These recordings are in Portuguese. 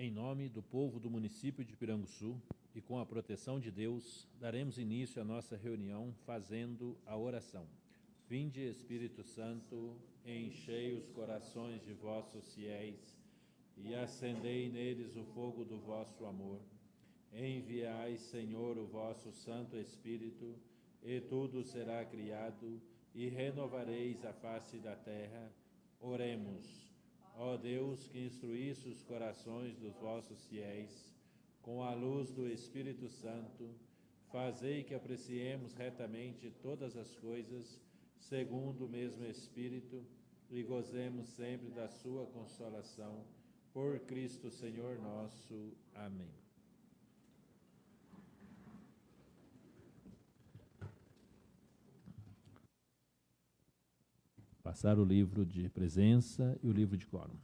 Em nome do povo do município de Piranguçu e com a proteção de Deus, daremos início à nossa reunião fazendo a oração. Vinde, Espírito Santo, enchei os corações de vossos fiéis e acendei neles o fogo do vosso amor. Enviai, Senhor, o vosso Santo Espírito, e tudo será criado, e renovareis a face da terra. Oremos. Ó Deus, que instruísse os corações dos vossos fiéis, com a luz do Espírito Santo, fazei que apreciemos retamente todas as coisas, segundo o mesmo Espírito, e gozemos sempre da sua consolação. Por Cristo Senhor nosso. Amém. Passar o livro de presença e o livro de quórum.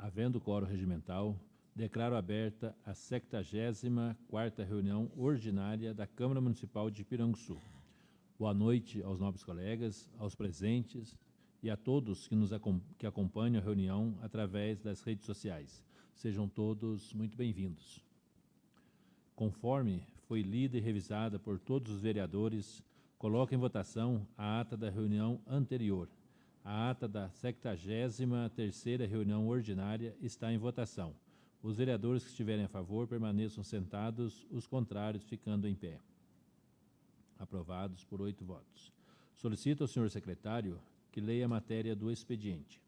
Havendo quórum regimental, declaro aberta a 74ª reunião ordinária da Câmara Municipal de Piranguçu. Boa noite aos nobres colegas, aos presentes e a todos que acompanham a reunião através das redes sociais. Sejam todos muito bem-vindos. Conforme foi lida e revisada por todos os vereadores, coloco em votação a ata da reunião anterior. A ata da 73ª reunião ordinária está em votação. Os vereadores que estiverem a favor permaneçam sentados, os contrários ficando em pé. Aprovados por 8 votos. Solicito ao senhor secretário que leia a matéria do expediente.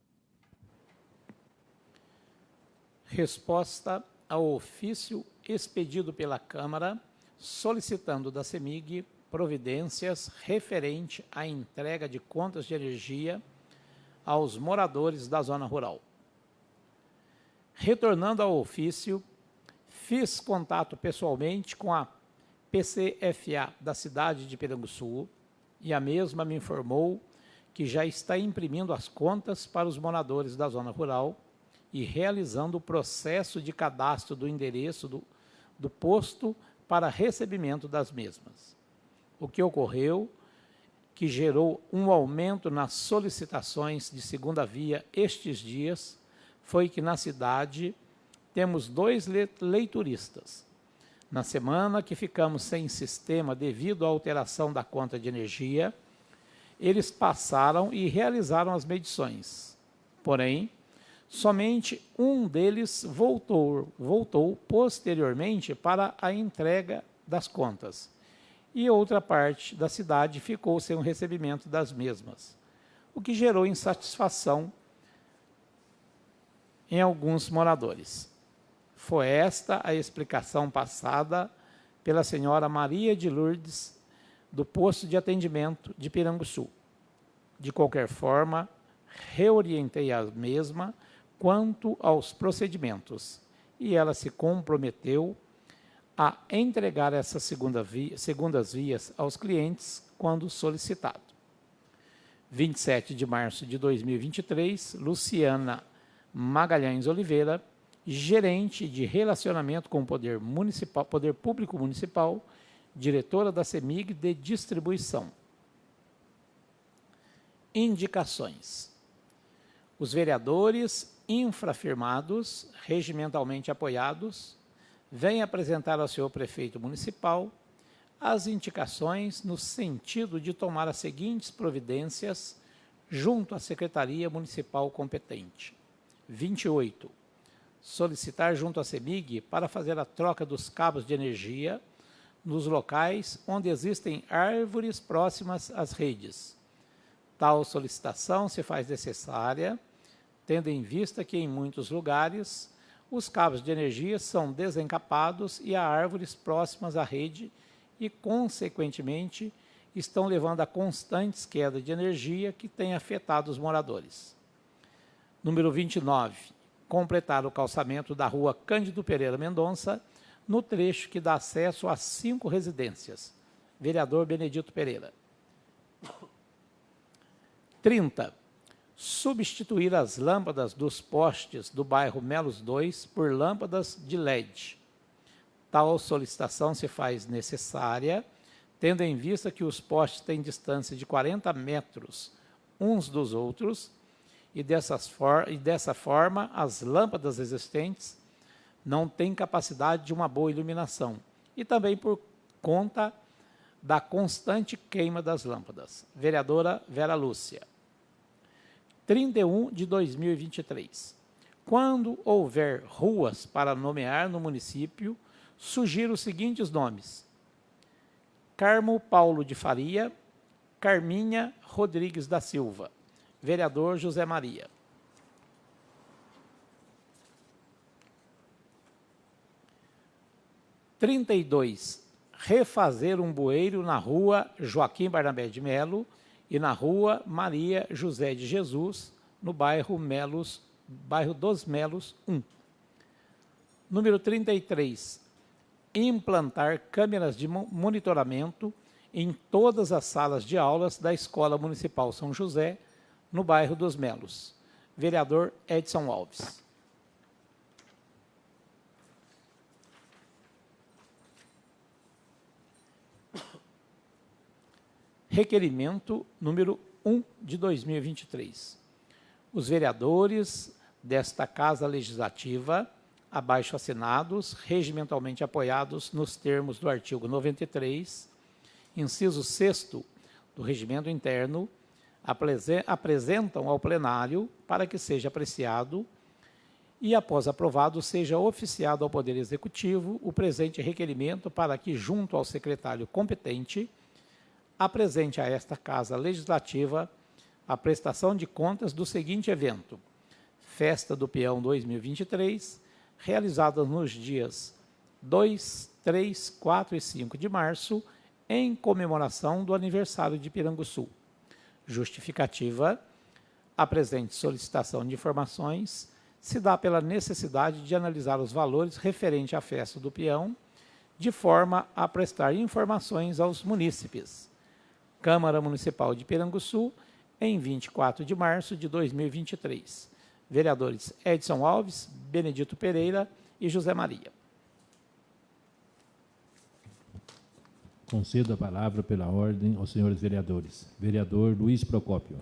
Resposta ao ofício expedido pela Câmara, solicitando da CEMIG providências referente à entrega de contas de energia aos moradores da zona rural. Retornando ao ofício, fiz contato pessoalmente com a PCFA da cidade de Piranguçu e a mesma me informou que já está imprimindo as contas para os moradores da zona rural e realizando o processo de cadastro do endereço do posto para recebimento das mesmas. O que ocorreu, que gerou um aumento nas solicitações de segunda via estes dias, foi que na cidade temos 2 leituristas. Na semana que ficamos sem sistema devido à alteração da conta de energia, eles passaram e realizaram as medições. Porém, somente um deles voltou posteriormente para a entrega das contas, e outra parte da cidade ficou sem o recebimento das mesmas, o que gerou insatisfação em alguns moradores. Foi esta a explicação passada pela senhora Maria de Lourdes, do posto de atendimento de Piranguçu. De qualquer forma, reorientei a mesma quanto aos procedimentos, e ela se comprometeu a entregar essas segundas vias aos clientes quando solicitado. 27 de março de 2023, Luciana Magalhães Oliveira, gerente de relacionamento com o poder público municipal, diretora da CEMIG de distribuição. Indicações. Os vereadores infrafirmados, regimentalmente apoiados, vêm apresentar ao senhor prefeito municipal as indicações no sentido de tomar as seguintes providências junto à Secretaria Municipal competente. 28. Solicitar junto à CEMIG para fazer a troca dos cabos de energia nos locais onde existem árvores próximas às redes. Tal solicitação se faz necessária, tendo em vista que em muitos lugares os cabos de energia são desencapados e há árvores próximas à rede e, consequentemente, estão levando a constantes quedas de energia que têm afetado os moradores. Número 29. Completar o calçamento da rua Cândido Pereira Mendonça, no trecho que dá acesso a 5 residências. Vereador Benedito Pereira. 30. Substituir as lâmpadas dos postes do bairro Melos 2 por lâmpadas de LED. Tal solicitação se faz necessária, tendo em vista que os postes têm distância de 40 metros uns dos outros, e dessa forma as lâmpadas existentes não têm capacidade de uma boa iluminação, e também por conta da constante queima das lâmpadas. Vereadora Vera Lúcia. 31 de 2023. Quando houver ruas para nomear no município, sugiro os seguintes nomes: Carmo Paulo de Faria, Carminha Rodrigues da Silva. Vereador José Maria. 32. Refazer um bueiro na rua Joaquim Barnabé de Melo e na rua Maria José de Jesus, no bairro dos Melos 1. Número 33. Implantar câmeras de monitoramento em todas as salas de aulas da Escola Municipal São José, no bairro dos Melos. Vereador Edson Alves. requerimento número 1 de 2023. Os vereadores desta Casa Legislativa, abaixo assinados, regimentalmente apoiados nos termos do artigo 93, inciso 6º do Regimento Interno, apresentam ao plenário para que seja apreciado e, após aprovado, seja oficiado ao Poder Executivo o presente requerimento para que, junto ao secretário competente, apresente a esta Casa Legislativa a prestação de contas do seguinte evento: Festa do Peão 2023, realizada nos dias 2, 3, 4 e 5 de março, em comemoração do aniversário de Piranguçu. Justificativa: a presente solicitação de informações se dá pela necessidade de analisar os valores referentes à festa do peão, de forma a prestar informações aos munícipes. Câmara Municipal de Piranguçu, em 24 de março de 2023. Vereadores Edson Alves, Benedito Pereira e José Maria. Concedo a palavra pela ordem aos senhores vereadores. Vereador Luiz Procópio.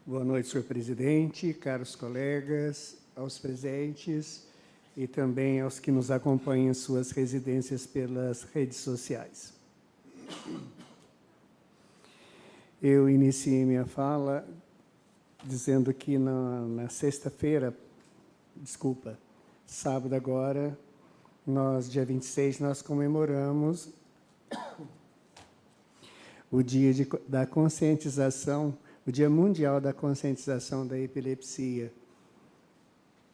Boa noite, senhor presidente, caros colegas, aos presentes e também aos que nos acompanham em suas residências pelas redes sociais. Eu iniciei minha fala dizendo que na sexta-feira, sábado agora, dia 26, nós comemoramos o dia da conscientização, o Dia Mundial da Conscientização da Epilepsia.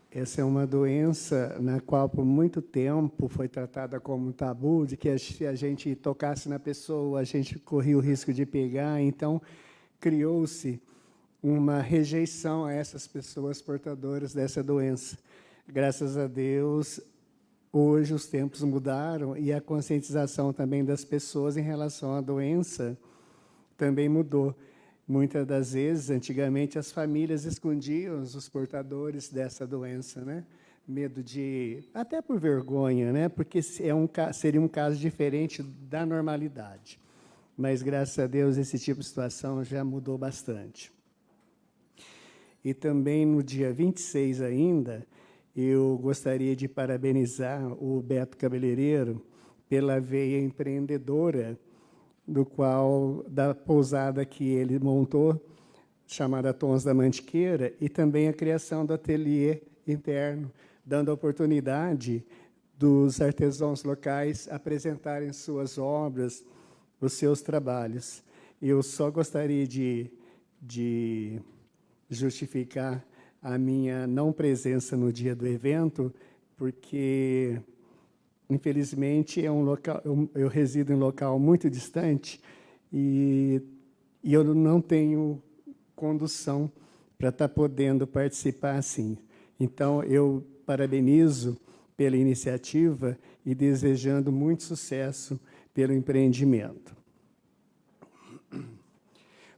Essa é uma doença na qual, por muito tempo, foi tratada como um tabu, de que se a gente tocasse na pessoa, a gente corria o risco de pegar. Então, criou-se uma rejeição a essas pessoas portadoras dessa doença. Graças a Deus, hoje os tempos mudaram e a conscientização também das pessoas em relação à doença também mudou. Muitas das vezes, antigamente, as famílias escondiam os portadores dessa doença, né? Medo de... até por vergonha, né? Porque seria um caso diferente da normalidade. Mas, graças a Deus, esse tipo de situação já mudou bastante. E também, no dia 26 ainda, eu gostaria de parabenizar o Beto Cabeleireiro pela veia empreendedora da pousada que ele montou, chamada Tons da Mantiqueira, e também a criação do ateliê interno, dando a oportunidade dos artesãos locais apresentarem suas obras, os seus trabalhos. Eu só gostaria de justificar a minha não presença no dia do evento, porque, infelizmente, eu resido em um local muito distante e eu não tenho condução para estar podendo participar assim. Então, eu parabenizo pela iniciativa e desejando muito sucesso pelo empreendimento.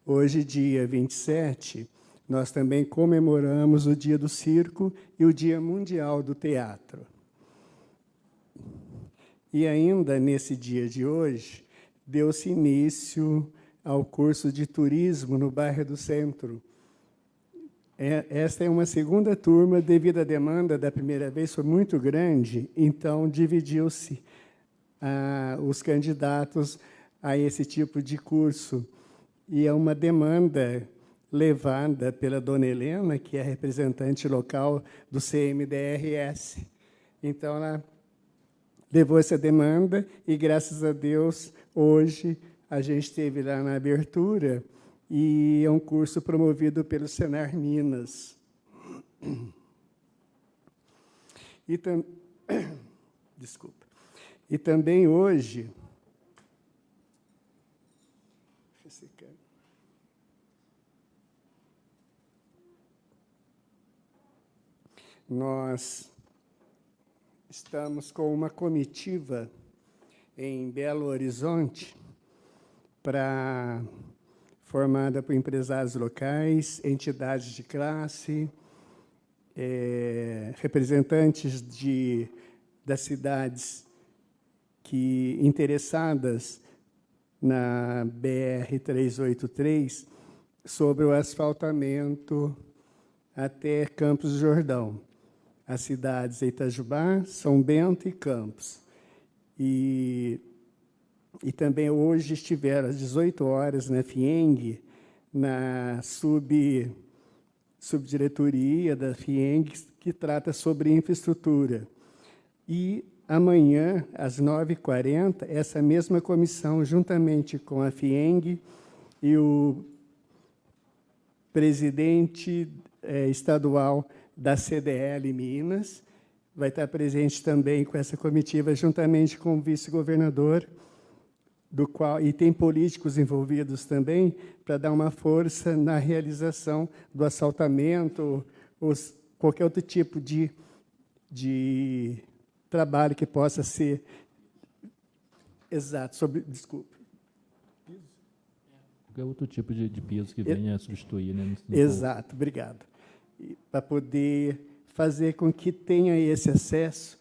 Hoje, dia 27, nós também comemoramos o Dia do Circo e o Dia Mundial do Teatro. E ainda nesse dia de hoje, deu-se início ao curso de turismo no bairro do Centro. Esta é uma segunda turma, devido à demanda da primeira vez foi muito grande, então dividiu-se os candidatos a esse tipo de curso. E é uma demanda levada pela dona Helena, que é representante local do CMDRS. Então, ela levou essa demanda e, graças a Deus, hoje a gente esteve lá na abertura e é um curso promovido pelo Senar Minas. Desculpa. E também hoje... Nós estamos com uma comitiva em Belo Horizonte, formada por empresários locais, entidades de classe, representantes das cidades que interessadas na BR-383 sobre o asfaltamento até Campos do Jordão, as cidades Itajubá, São Bento e Campos. E também hoje estiveram às 18 horas na FIENG, na subdiretoria da FIENG, que trata sobre infraestrutura. E amanhã, às 9h40, essa mesma comissão, juntamente com a FIENG e o presidente estadual da CDL Minas, vai estar presente também com essa comitiva, juntamente com o vice-governador, e tem políticos envolvidos também, para dar uma força na realização do asfaltamento, ou qualquer outro tipo de trabalho que possa ser exato, desculpe. Qualquer outro tipo de piso que venha a substituir, né? Exato, obrigado. Para poder fazer com que tenha esse acesso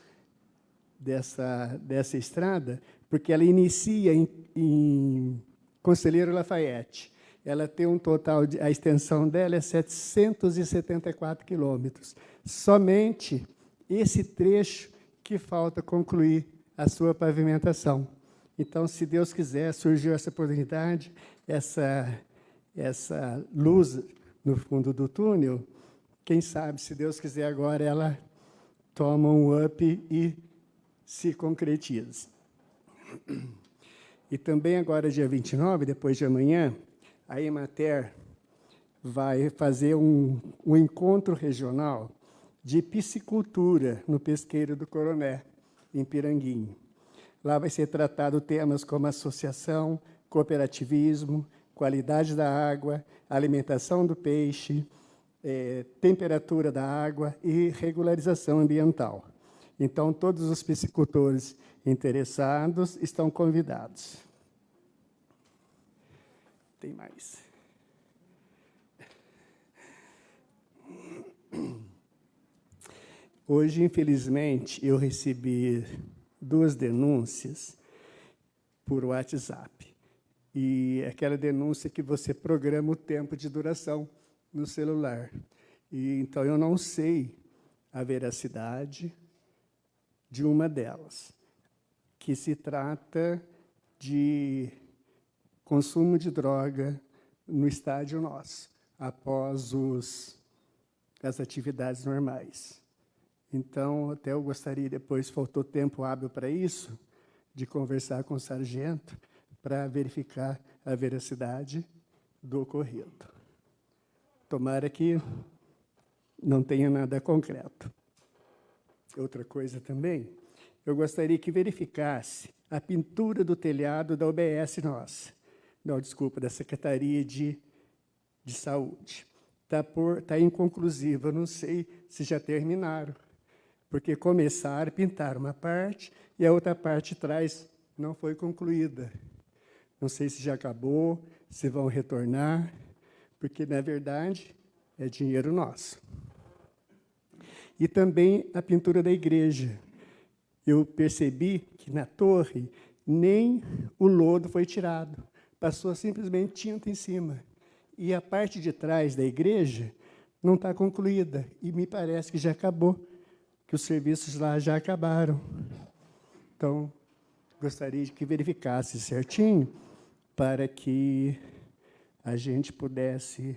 dessa estrada, porque ela inicia em Conselheiro Lafayette. Ela tem um total, a extensão dela é 774 quilômetros. Somente esse trecho que falta concluir a sua pavimentação. Então, se Deus quiser, surgiu essa oportunidade, essa luz no fundo do túnel, quem sabe, se Deus quiser, agora ela toma um up e se concretiza. E também agora, dia 29, depois de amanhã, a Emater vai fazer um encontro regional de piscicultura no Pesqueiro do Coroné, em Piranguinho. Lá vai ser tratado temas como associação, cooperativismo, qualidade da água, alimentação do peixe, temperatura da água e regularização ambiental. Então, todos os piscicultores interessados estão convidados. Tem mais. Hoje, infelizmente, eu recebi 2 denúncias por WhatsApp. E aquela denúncia que você programa o tempo de duração no celular. E, então, eu não sei a veracidade de uma delas, que se trata de consumo de droga no estádio nosso, após as atividades normais. Então, até eu gostaria, depois faltou tempo hábil para isso, de conversar com o sargento para verificar a veracidade do ocorrido. Tomara que não tenha nada concreto. Outra coisa também, eu gostaria que verificasse a pintura do telhado da UBS nossa. Não, desculpa, da Secretaria de Saúde. Está inconclusiva, não sei se já terminaram, porque começaram a pintar uma parte e a outra parte de trás não foi concluída. Não sei se já acabou, se vão retornar, porque, na verdade, é dinheiro nosso. E também a pintura da igreja. Eu percebi que na torre nem o lodo foi tirado, passou simplesmente tinta em cima. E a parte de trás da igreja não está concluída, e me parece que já acabou, que os serviços lá já acabaram. Então, gostaria de que verificasse certinho, para que a gente pudesse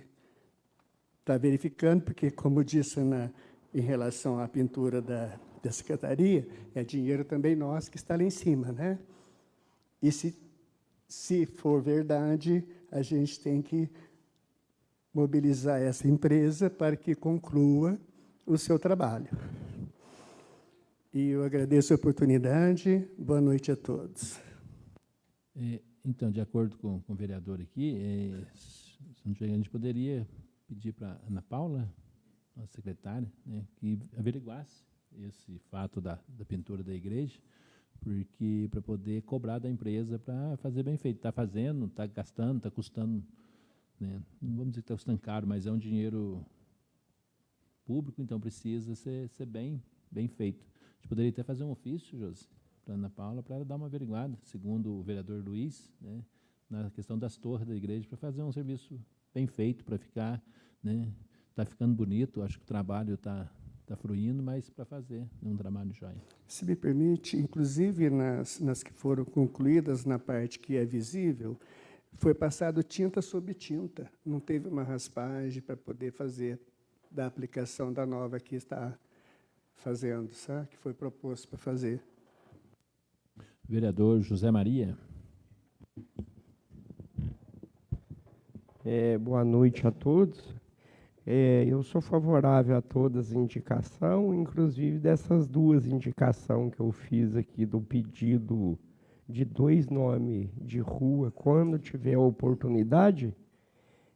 estar verificando, porque, como disse em relação à pintura da secretaria, é dinheiro também nosso que está lá em cima, né? E se for verdade, a gente tem que mobilizar essa empresa para que conclua o seu trabalho. E eu agradeço a oportunidade. Boa noite a todos. Então, de acordo com o vereador aqui, a gente poderia pedir para a Ana Paula, a secretária, né, que averiguasse esse fato da pintura da igreja, porque para poder cobrar da empresa para fazer bem feito. Está fazendo, está gastando, está custando, né, não vamos dizer que está custando caro, mas é um dinheiro público, então precisa ser bem feito. A gente poderia até fazer um ofício, Josi, para Ana Paula, para ela dar uma averiguada, segundo o vereador Luiz, né, na questão das torres da igreja, para fazer um serviço bem feito, para ficar, né, tá ficando bonito, acho que o trabalho está fluindo, mas para fazer um trabalho jóia. Se me permite, inclusive nas que foram concluídas, na parte que é visível, foi passado tinta sobre tinta, não teve uma raspagem para poder fazer da aplicação da nova que está fazendo, sabe? Que foi proposto para fazer. Vereador José Maria. Boa noite a todos. Eu sou favorável a todas as indicações, inclusive dessas duas indicações que eu fiz aqui do pedido de 2 nomes de rua, quando tiver a oportunidade.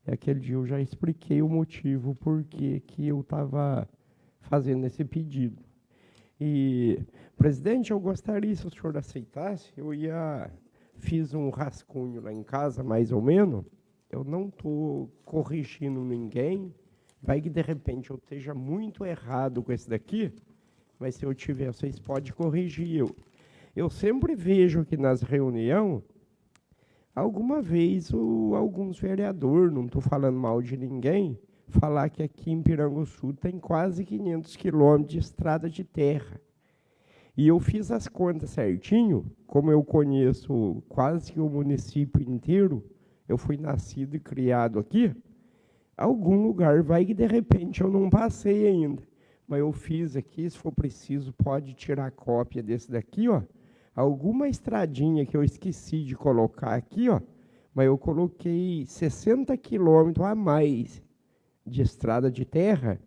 Aquele dia eu já expliquei o motivo por que eu estava fazendo esse pedido. E, presidente, eu gostaria, se o senhor aceitasse, fiz um rascunho lá em casa, mais ou menos. Eu não estou corrigindo ninguém. Vai que, de repente, eu esteja muito errado com esse daqui, mas se eu tiver, vocês podem corrigir eu. Eu sempre vejo que nas reuniões, alguma vez alguns vereadores, não estou falando mal de ninguém, falar que aqui em Piranguçu tem quase 500 quilômetros de estrada de terra. E eu fiz as contas certinho, como eu conheço quase que o município inteiro, eu fui nascido e criado aqui, algum lugar vai que de repente eu não passei ainda. Mas eu fiz aqui, se for preciso, pode tirar cópia desse daqui, ó. Alguma estradinha que eu esqueci de colocar aqui, ó, mas eu coloquei 60 quilômetros a mais de estrada de terra,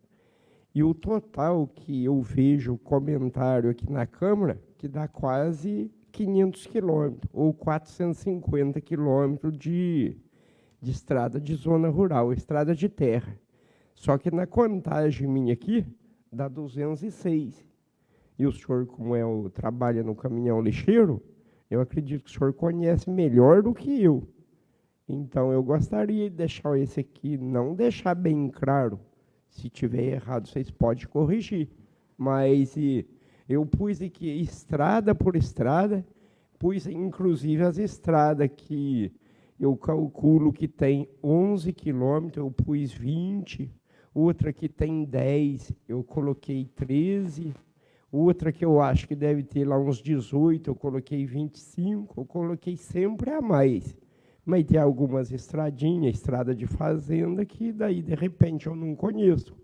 e o total que eu vejo comentário aqui na Câmara, que dá quase 500 quilômetros, ou 450 quilômetros de estrada de zona rural, estrada de terra. Só que na contagem minha aqui, dá 206. E o senhor, como trabalha no caminhão lixeiro, eu acredito que o senhor conhece melhor do que eu. Então, eu gostaria de deixar esse aqui, não deixar bem claro. Se tiver errado, vocês podem corrigir. Mas eu pus aqui estrada por estrada, pus inclusive as estradas que eu calculo que tem 11 quilômetros, eu pus 20, outra que tem 10, eu coloquei 13, outra que eu acho que deve ter lá uns 18, eu coloquei 25, eu coloquei sempre a mais. Mas tem algumas estradinhas, estrada de fazenda, que daí, de repente, eu não conheço.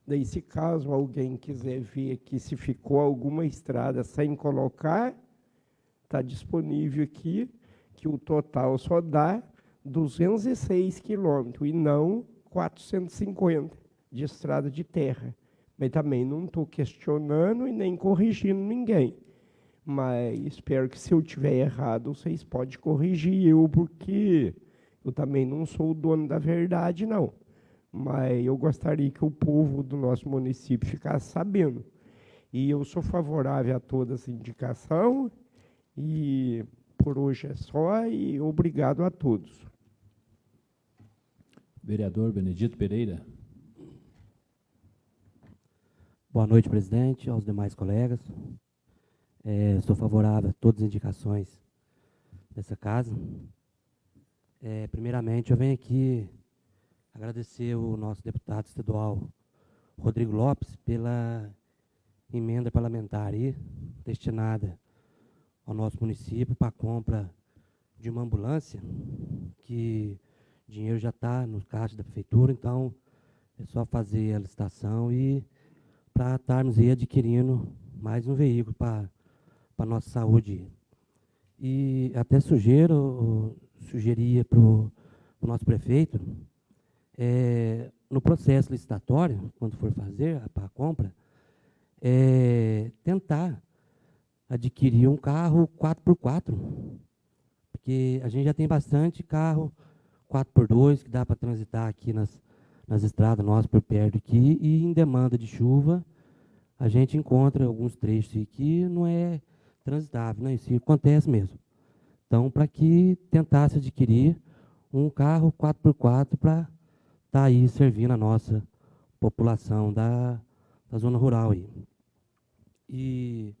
Daí, se caso alguém quiser ver aqui se ficou alguma estrada sem colocar, está disponível aqui, que o total só dá 206 quilômetros, e não 450 de estrada de terra. Mas também não estou questionando e nem corrigindo ninguém. Mas espero que, se eu tiver errado, vocês podem corrigir eu, porque eu também não sou o dono da verdade, não. Mas eu gostaria que o povo do nosso município ficasse sabendo. E eu sou favorável a toda essa indicação, e por hoje é só, e obrigado a todos. Vereador Benedito Pereira. Boa noite, presidente, aos demais colegas. Sou favorável a todas as indicações dessa casa. Primeiramente, eu venho aqui agradecer o nosso deputado estadual, Rodrigo Lopes, pela emenda parlamentar aí, destinada ao nosso município para a compra de uma ambulância, que o dinheiro já está no caixa da prefeitura, então é só fazer a licitação e para estarmos aí adquirindo mais um veículo para a nossa saúde. E até sugeria para o nosso prefeito, no processo licitatório, quando for fazer a compra, tentar adquirir um carro 4x4, porque a gente já tem bastante carro 4x2 que dá para transitar aqui nas estradas nossas por perto aqui, e em demanda de chuva a gente encontra alguns trechos que não é transitável, né? Isso acontece mesmo. Então, para que tentasse adquirir um carro 4x4 para estar aí servindo a nossa população da zona rural aí. E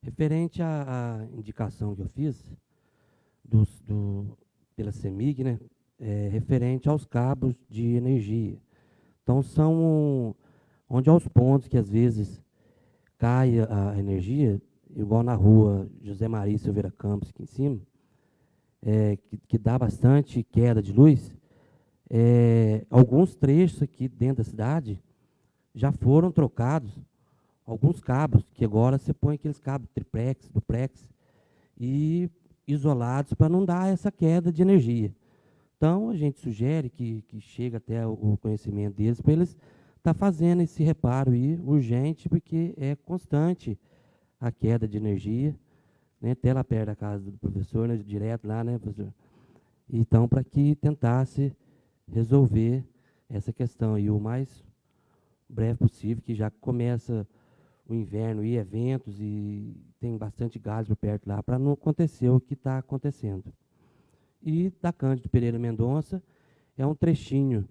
Referente à indicação que eu fiz pela CEMIG, né, referente aos cabos de energia. Então, são onde aos pontos que, às vezes, cai a energia, igual na rua José Maria Silveira Campos, aqui em cima, que dá bastante queda de luz, alguns trechos aqui dentro da cidade já foram trocados alguns cabos, que agora você põe aqueles cabos triplex, duplex, e isolados para não dar essa queda de energia. Então, a gente sugere que chegue até o conhecimento deles, para eles estar fazendo esse reparo aí, urgente, porque é constante a queda de energia, né, até lá perto da casa do professor, né, direto lá, né, professor? Então, para que tentasse resolver essa questão aí o mais breve possível, que já começa o inverno e eventos, e tem bastante gás por perto lá, para não acontecer o que está acontecendo. E da Cândido Pereira Mendonça, é um trechinho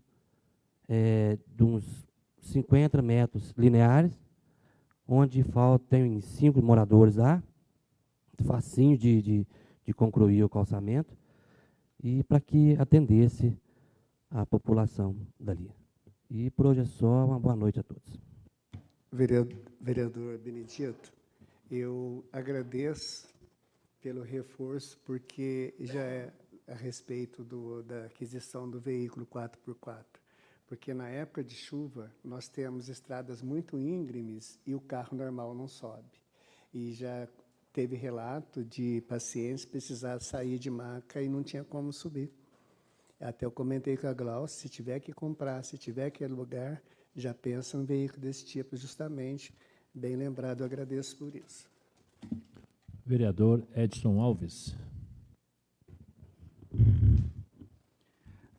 de uns 50 metros lineares, onde tem 5 moradores lá, facinho de concluir o calçamento, e para que atendesse a população dali. E por hoje é só, uma boa noite a todos. Vereador Benedito, eu agradeço pelo reforço, porque já é a respeito da aquisição do veículo 4x4, porque na época de chuva nós temos estradas muito íngremes e o carro normal não sobe. E já teve relato de pacientes precisar sair de maca e não tinha como subir. Até eu comentei com a Glaucia, se tiver que comprar, se tiver que alugar, já pensa um veículo desse tipo, justamente. Bem lembrado, eu agradeço por isso. Vereador Edson Alves.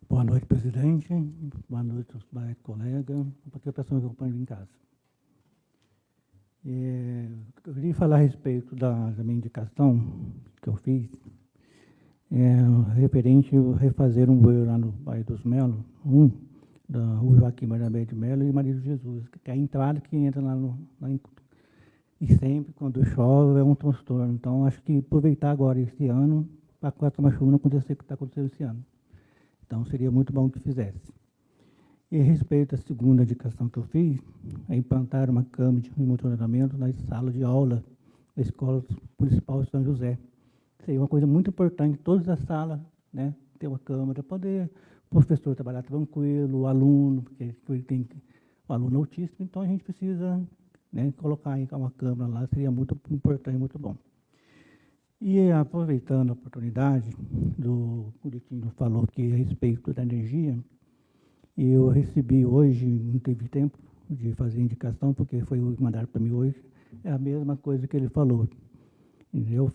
Boa noite, presidente. Boa noite aos colegas, para a pessoa que acompanha em casa. Eu queria falar a respeito da minha indicação que eu fiz, referente a refazer um bueiro lá no bairro dos Melo, da rua Joaquim Barnabé de Melo e Maria de Jesus, que é a entrada que entra lá e sempre, quando chove, é um transtorno. Então, acho que aproveitar agora esse ano, para com essa chuva não acontecer o que está acontecendo esse ano. Então, seria muito bom que fizesse. E a respeito à segunda indicação que eu fiz, é implantar uma câmara de monitoramento na sala de aula da Escola Municipal de São José. Seria uma coisa muito importante, todas as salas, né, ter uma câmera, poder o professor trabalhar tranquilo, o aluno, porque tem o aluno autista, então a gente precisa, né, colocar uma câmera lá, seria muito importante, muito bom. E aproveitando a oportunidade, o Coutinho falou que a respeito da energia, eu recebi hoje, não teve tempo de fazer indicação, porque foi mandado para mim hoje, é a mesma coisa que ele falou, entendeu?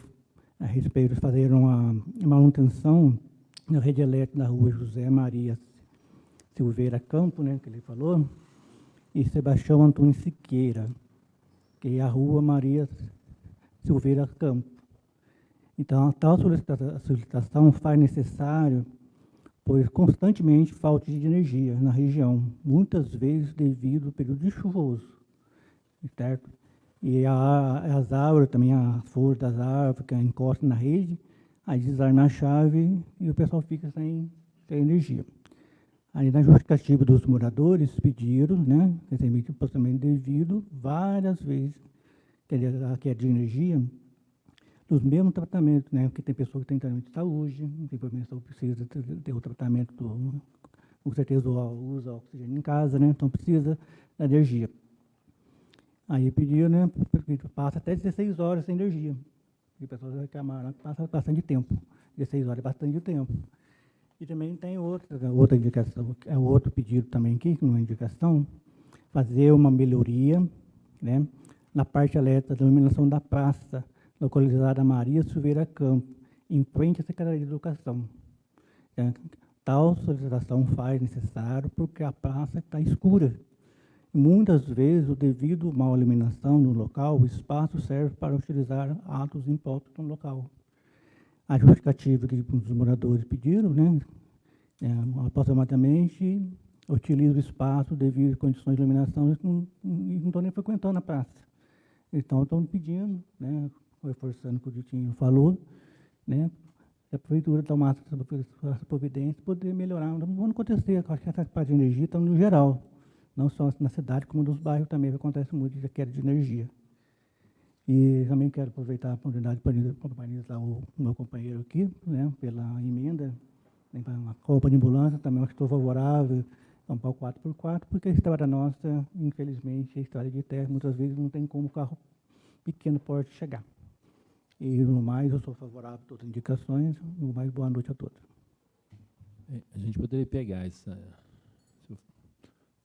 A respeito de fazer uma manutenção na rede elétrica da rua José Maria Silveira Campo, né, que ele falou, e Sebastião Antônio Siqueira, que é a rua Maria Silveira Campo. Então, a tal solicitação faz necessário, pois constantemente falta de energia na região, muitas vezes devido ao período chuvoso, certo? E as árvores, também a folha das árvores que encosta na rede, aí desarma a chave e o pessoal fica sem energia. Aí, na justificativa dos moradores, pediram, né, recentemente, o processamento devido várias vezes, que é de energia, dos mesmos tratamentos, né? Porque tem pessoa que tem tratamento de saúde, tem pessoa que precisa ter o tratamento, com certeza usa oxigênio em casa, né? Então precisa da energia. Aí pediu, né? Porque passa até 16 horas sem energia. E pessoas reclamaram que passa bastante tempo. 16 horas é bastante tempo. E também tem outra indicação, é outro pedido também aqui, numa indicação, fazer uma melhoria, né? Na parte elétrica da iluminação da praça, localizada Maria Silveira Campo, em frente à Secretaria de Educação. Tal solicitação faz necessário porque a praça está escura. E muitas vezes, devido à má iluminação no local, o espaço serve para utilizar atos impróprios no local. A justificativa que os moradores pediram, né, aproximadamente, utiliza o espaço devido a condições de iluminação e não estão nem frequentando a praça. Então, estão pedindo, né, reforçando o que o Ditinho falou, né? A prefeitura tomar essa providência poder melhorar. Não acontecer, acho que essa parte de energia está no geral, não só na cidade, como nos bairros também acontece muito de queda de energia. E também quero aproveitar a oportunidade para parabenizar o meu companheiro aqui, né, pela emenda, a Copa de Ambulância, também eu estou favorável a um pau 4x4, porque a estrada nossa, infelizmente, a estrada de terra, muitas vezes não tem como o carro pequeno porte chegar. E, no mais, eu sou favorável a todas as indicações. No mais, boa noite a todos. A gente poderia pegar esse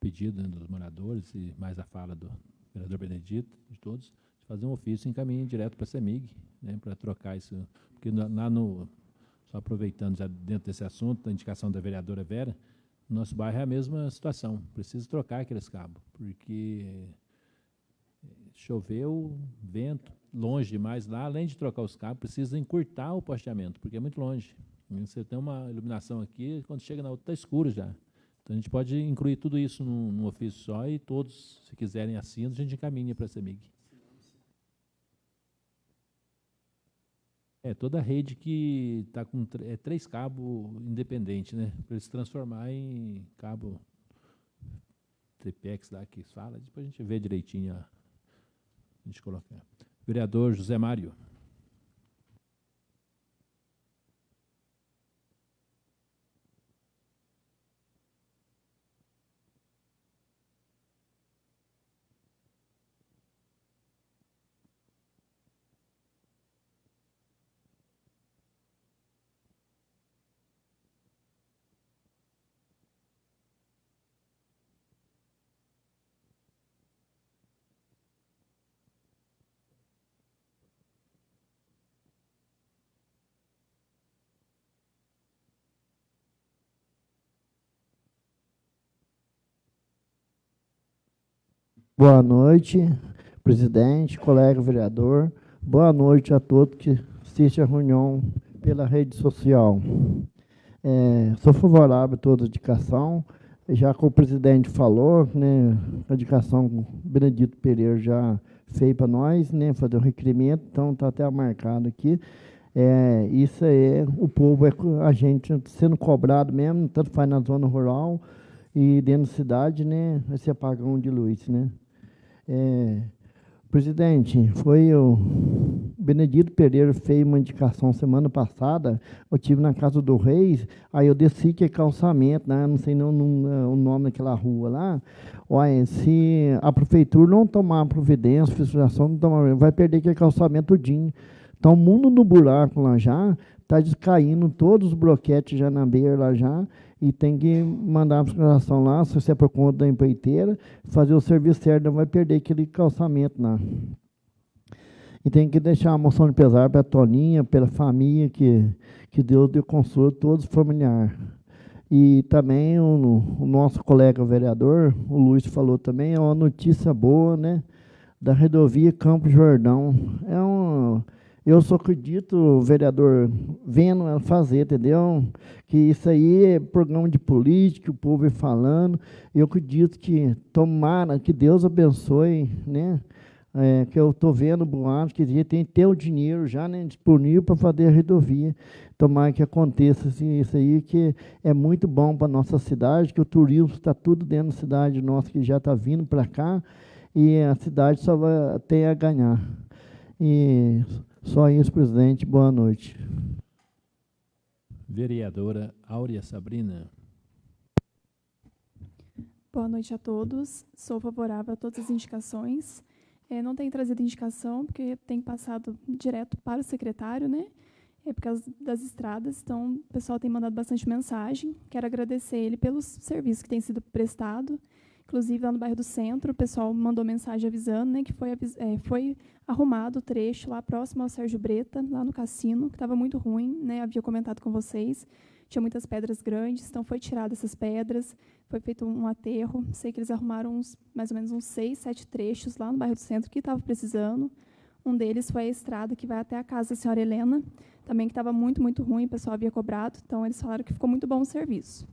pedido, né, dos moradores e mais a fala do vereador Benedito, de todos, de fazer um ofício e encaminhar direto para a CEMIG, né, para trocar isso. Porque só aproveitando já dentro desse assunto, da indicação da vereadora Vera, no nosso bairro é a mesma situação. Precisa trocar aqueles cabos, porque choveu, vento, longe demais lá, além de trocar os cabos, precisa encurtar o posteamento, porque é muito longe. Você tem uma iluminação aqui, quando chega na outra está escuro já. Então a gente pode incluir tudo isso num ofício só e todos, se quiserem assim, a gente encaminha para a CEMIG. Toda a rede que está com 3 cabos independentes, né? Para eles transformar em cabo tripex lá que fala, depois a gente vê direitinho a gente colocar. Vereador José Mário. Boa noite, presidente, colega vereador. Boa noite a todos que assistem a reunião pela rede social. Sou favorável a toda a indicação. Já que o presidente falou, né, a indicação que o Benedito Pereira já fez para nós, né, fazer um requerimento, então está até marcado aqui. Isso aí, o povo, a gente sendo cobrado mesmo, tanto faz na zona rural e dentro da cidade, né, esse apagão de luz, né. Presidente, foi o Benedito Pereira fez uma indicação semana passada, eu estive na Casa do Reis, aí eu desci que é calçamento, né, não sei o nome daquela rua lá. Olha, se a prefeitura não tomar providência, fiscalização, não tomar, vai perder que é calçamento todinho. Então, o mundo no buraco lá já, está descaindo todos os bloquetes já na beira lá já, e tem que mandar a fiscalização lá, se você é por conta da empreiteira, fazer o serviço certo, não vai perder aquele calçamento lá. E tem que deixar a moção de pesar para a Toninha, pela família, que Deus deu consolo a todos os familiares. E também o nosso colega vereador, o Luiz falou também, é uma notícia boa, né, da rodovia Campos Jordão. Eu só acredito, o vereador, vendo ela fazer, entendeu? Que isso aí é programa de política, o povo vai falando. Eu acredito que, tomara, que Deus abençoe, né? Que eu estou vendo boato, que tem que ter o dinheiro já, né, disponível para fazer a rodovia. Tomara que aconteça assim, isso aí, que é muito bom para a nossa cidade, que o turismo está tudo dentro da cidade nossa, que já está vindo para cá, e a cidade só vai ter a ganhar. E só isso, presidente. Boa noite. Vereadora Áurea Sabrina. Boa noite a todos. Sou favorável a todas as indicações. Não tenho trazido indicação, porque tem passado direto para o secretário, né? Por causa das estradas, então o pessoal tem mandado bastante mensagem. Quero agradecer ele pelos serviços que têm sido prestados. Inclusive, lá no bairro do Centro, o pessoal mandou mensagem avisando, né, que foi arrumado o trecho lá próximo ao Sérgio Breta, lá no cassino, que estava muito ruim, né, havia comentado com vocês. Tinha muitas pedras grandes, então foi tirado essas pedras, foi feito um aterro. Sei que eles arrumaram mais ou menos uns 6, 7 trechos lá no bairro do Centro que estava precisando. Um deles foi a estrada que vai até a casa da senhora Helena, também que estava muito, muito ruim, o pessoal havia cobrado, então eles falaram que ficou muito bom o serviço.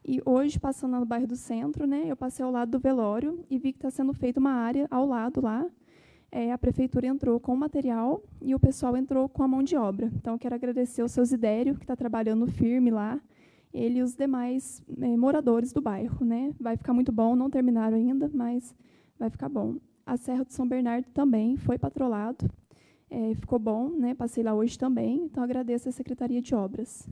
E hoje, passando no bairro do Centro, né, eu passei ao lado do velório e vi que está sendo feita uma área ao lado lá, a prefeitura entrou com o material e o pessoal entrou com a mão de obra. Então, quero agradecer ao seu Zidério, que está trabalhando firme lá, ele e os demais moradores do bairro, né? Vai ficar muito bom, não terminaram ainda, mas vai ficar bom. A Serra do São Bernardo também foi patrolado, ficou bom, né? Passei lá hoje também, então agradeço à Secretaria de Obras.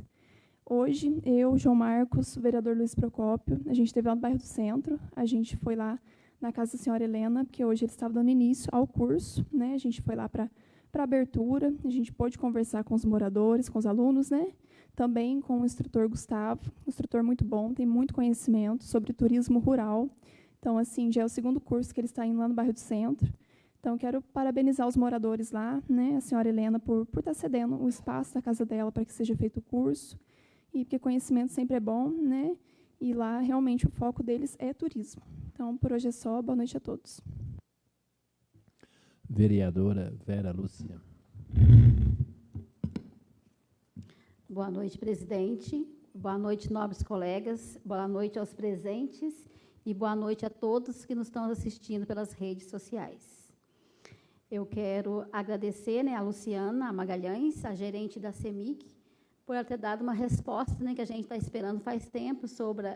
Hoje, eu, João Marcos, o vereador Luiz Procópio, a gente esteve lá no bairro do Centro, a gente foi lá na casa da senhora Helena, porque hoje ele estava dando início ao curso, né? A gente foi lá para a abertura, a gente pôde conversar com os moradores, com os alunos, né? Também com o instrutor Gustavo, um instrutor muito bom, tem muito conhecimento sobre turismo rural. Então, assim, já é o segundo curso que ele está indo lá no bairro do Centro. Então, quero parabenizar os moradores lá, né? A senhora Helena por estar cedendo o espaço da casa dela para que seja feito o curso, e porque conhecimento sempre é bom, né? E lá, realmente, o foco deles é turismo. Então, por hoje é só. Boa noite a todos. Vereadora Vera Lúcia. Boa noite, presidente. Boa noite, nobres colegas. Boa noite aos presentes e boa noite a todos que nos estão assistindo pelas redes sociais. Eu quero agradecer, né, a Luciana Magalhães, a gerente da CEMIG, por ela ter dado uma resposta, né, que a gente está esperando faz tempo sobre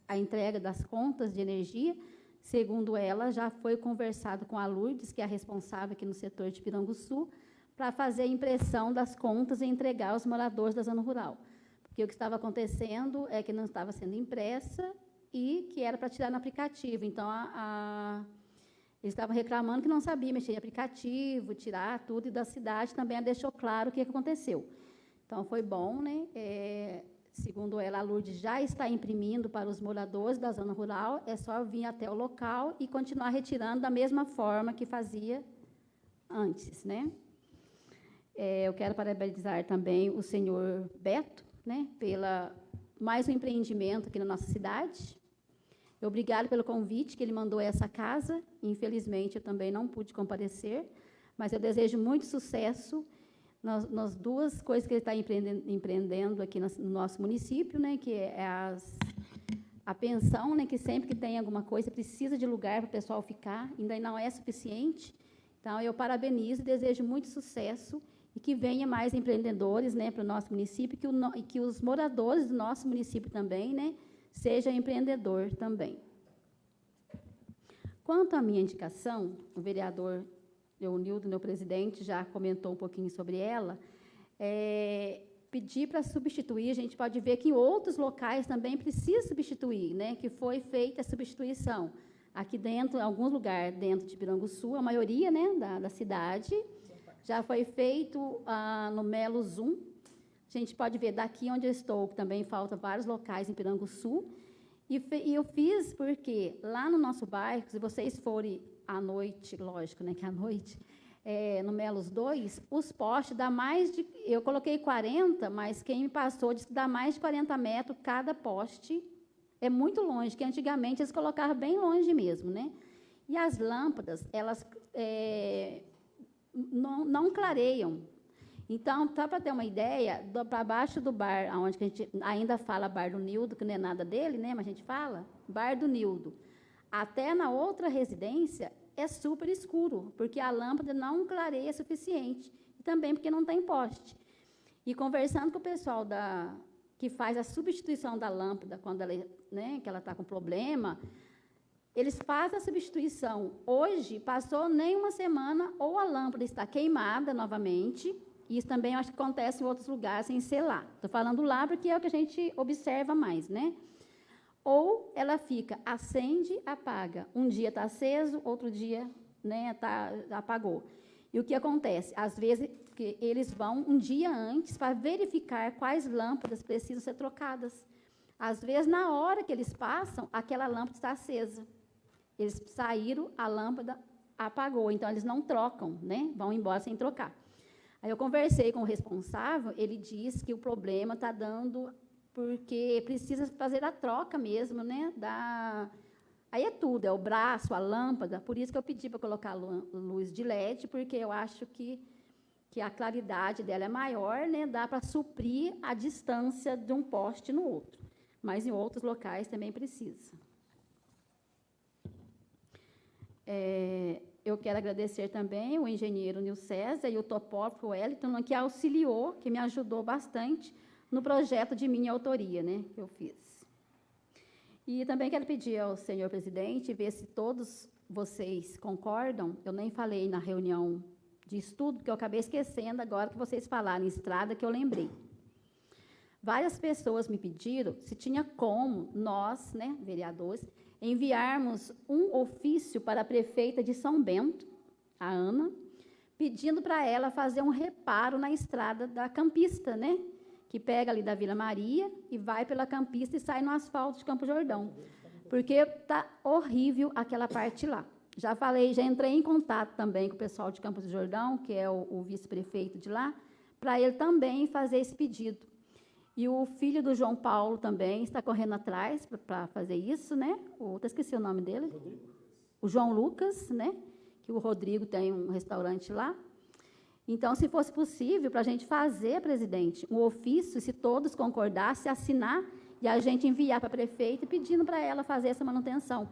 a entrega das contas de energia. Segundo ela, já foi conversado com a Lourdes, que é a responsável aqui no setor de Piranguçu, para fazer a impressão das contas e entregar aos moradores da zona rural. Porque o que estava acontecendo é que não estava sendo impressa e que era para tirar no aplicativo. Então, eles estavam reclamando que não sabia mexer em aplicativo, tirar tudo, e da cidade também deixou claro o que aconteceu. Então, foi bom, né? Segundo ela, a Lourdes já está imprimindo para os moradores da zona rural, é só vir até o local e continuar retirando da mesma forma que fazia antes, né? Eu quero parabenizar também o senhor Beto, né, pela mais um empreendimento aqui na nossa cidade. Obrigado pelo convite que ele mandou a essa casa. Infelizmente, eu também não pude comparecer, mas eu desejo muito sucesso nas duas coisas que ele está empreendendo aqui no nosso município, né, que é a pensão, né, que sempre que tem alguma coisa precisa de lugar para o pessoal ficar, ainda não é suficiente. Então, eu parabenizo e desejo muito sucesso e que venha mais empreendedores, né, para o nosso município, e que os moradores do nosso município também, né, sejam empreendedor também. Quanto à minha indicação, o vereador Leonildo, meu presidente, já comentou um pouquinho sobre ela. Pedir para substituir, a gente pode ver que em outros locais também precisa substituir, né, que foi feita a substituição. Aqui dentro, em alguns lugares dentro de Piranguçu, a maioria, né, da cidade, já foi feito no Melos 1. A gente pode ver daqui onde eu estou, que também faltam vários locais em Piranguçu. E eu fiz porque lá no nosso bairro, se vocês forem à noite, lógico, né, que à noite, no Melos 2, os postes dá mais de... Eu coloquei 40, mas quem me passou disse que dá mais de 40 metros cada poste. É muito longe, que antigamente eles colocavam bem longe mesmo, né? E as lâmpadas, elas não clareiam. Então, só para ter uma ideia, para baixo do bar, onde a gente ainda fala bar do Nildo, que não é nada dele, né, mas a gente fala, bar do Nildo, até na outra residência é super escuro, porque a lâmpada não clareia o suficiente, e também porque não tem poste. E conversando com o pessoal que faz a substituição da lâmpada, quando ela, né, que ela está com problema, eles fazem a substituição. Hoje, passou nem uma semana, ou a lâmpada está queimada novamente. Isso também eu acho que acontece em outros lugares, sem ser lá. Estou falando lá porque é o que a gente observa mais, né? Ou ela fica, acende, apaga. Um dia está aceso, outro dia, né, apagou. E o que acontece? Às vezes, que eles vão um dia antes para verificar quais lâmpadas precisam ser trocadas. Às vezes, na hora que eles passam, aquela lâmpada está acesa. Eles saíram, a lâmpada apagou. Então, eles não trocam, né? Vão embora sem trocar. Aí eu conversei com o responsável, ele disse que o problema está dando porque precisa fazer a troca mesmo, né? Aí é tudo, é o braço, a lâmpada, por isso que eu pedi para colocar luz de LED, porque eu acho que a claridade dela é maior, né? Dá para suprir a distância de um poste no outro, mas em outros locais também precisa. eu quero agradecer também o engenheiro Nil César e o topógrafo Wellington, que auxiliou, que me ajudou bastante no projeto de minha autoria, né, que eu fiz. E também quero pedir ao senhor presidente, ver se todos vocês concordam. Eu nem falei na reunião de estudo, porque eu acabei esquecendo agora que vocês falaram em estrada, que eu lembrei. Várias pessoas me pediram se tinha como nós, né, vereadores, enviarmos um ofício para a prefeita de São Bento, a Ana, pedindo para ela fazer um reparo na estrada da Campista, né, que pega ali da Vila Maria e vai pela Campista e sai no asfalto de Campo Jordão, porque está horrível aquela parte lá. Já falei, já entrei em contato também com o pessoal de Campos do Jordão, que é o vice-prefeito de lá, para ele também fazer esse pedido. E o filho do João Paulo também está correndo atrás para fazer isso, né? Até esqueci o nome dele. O João Lucas, né? Que o Rodrigo tem um restaurante lá. Então, se fosse possível, para a gente fazer, presidente, um ofício, se todos concordassem, assinar e a gente enviar para a prefeita pedindo para ela fazer essa manutenção.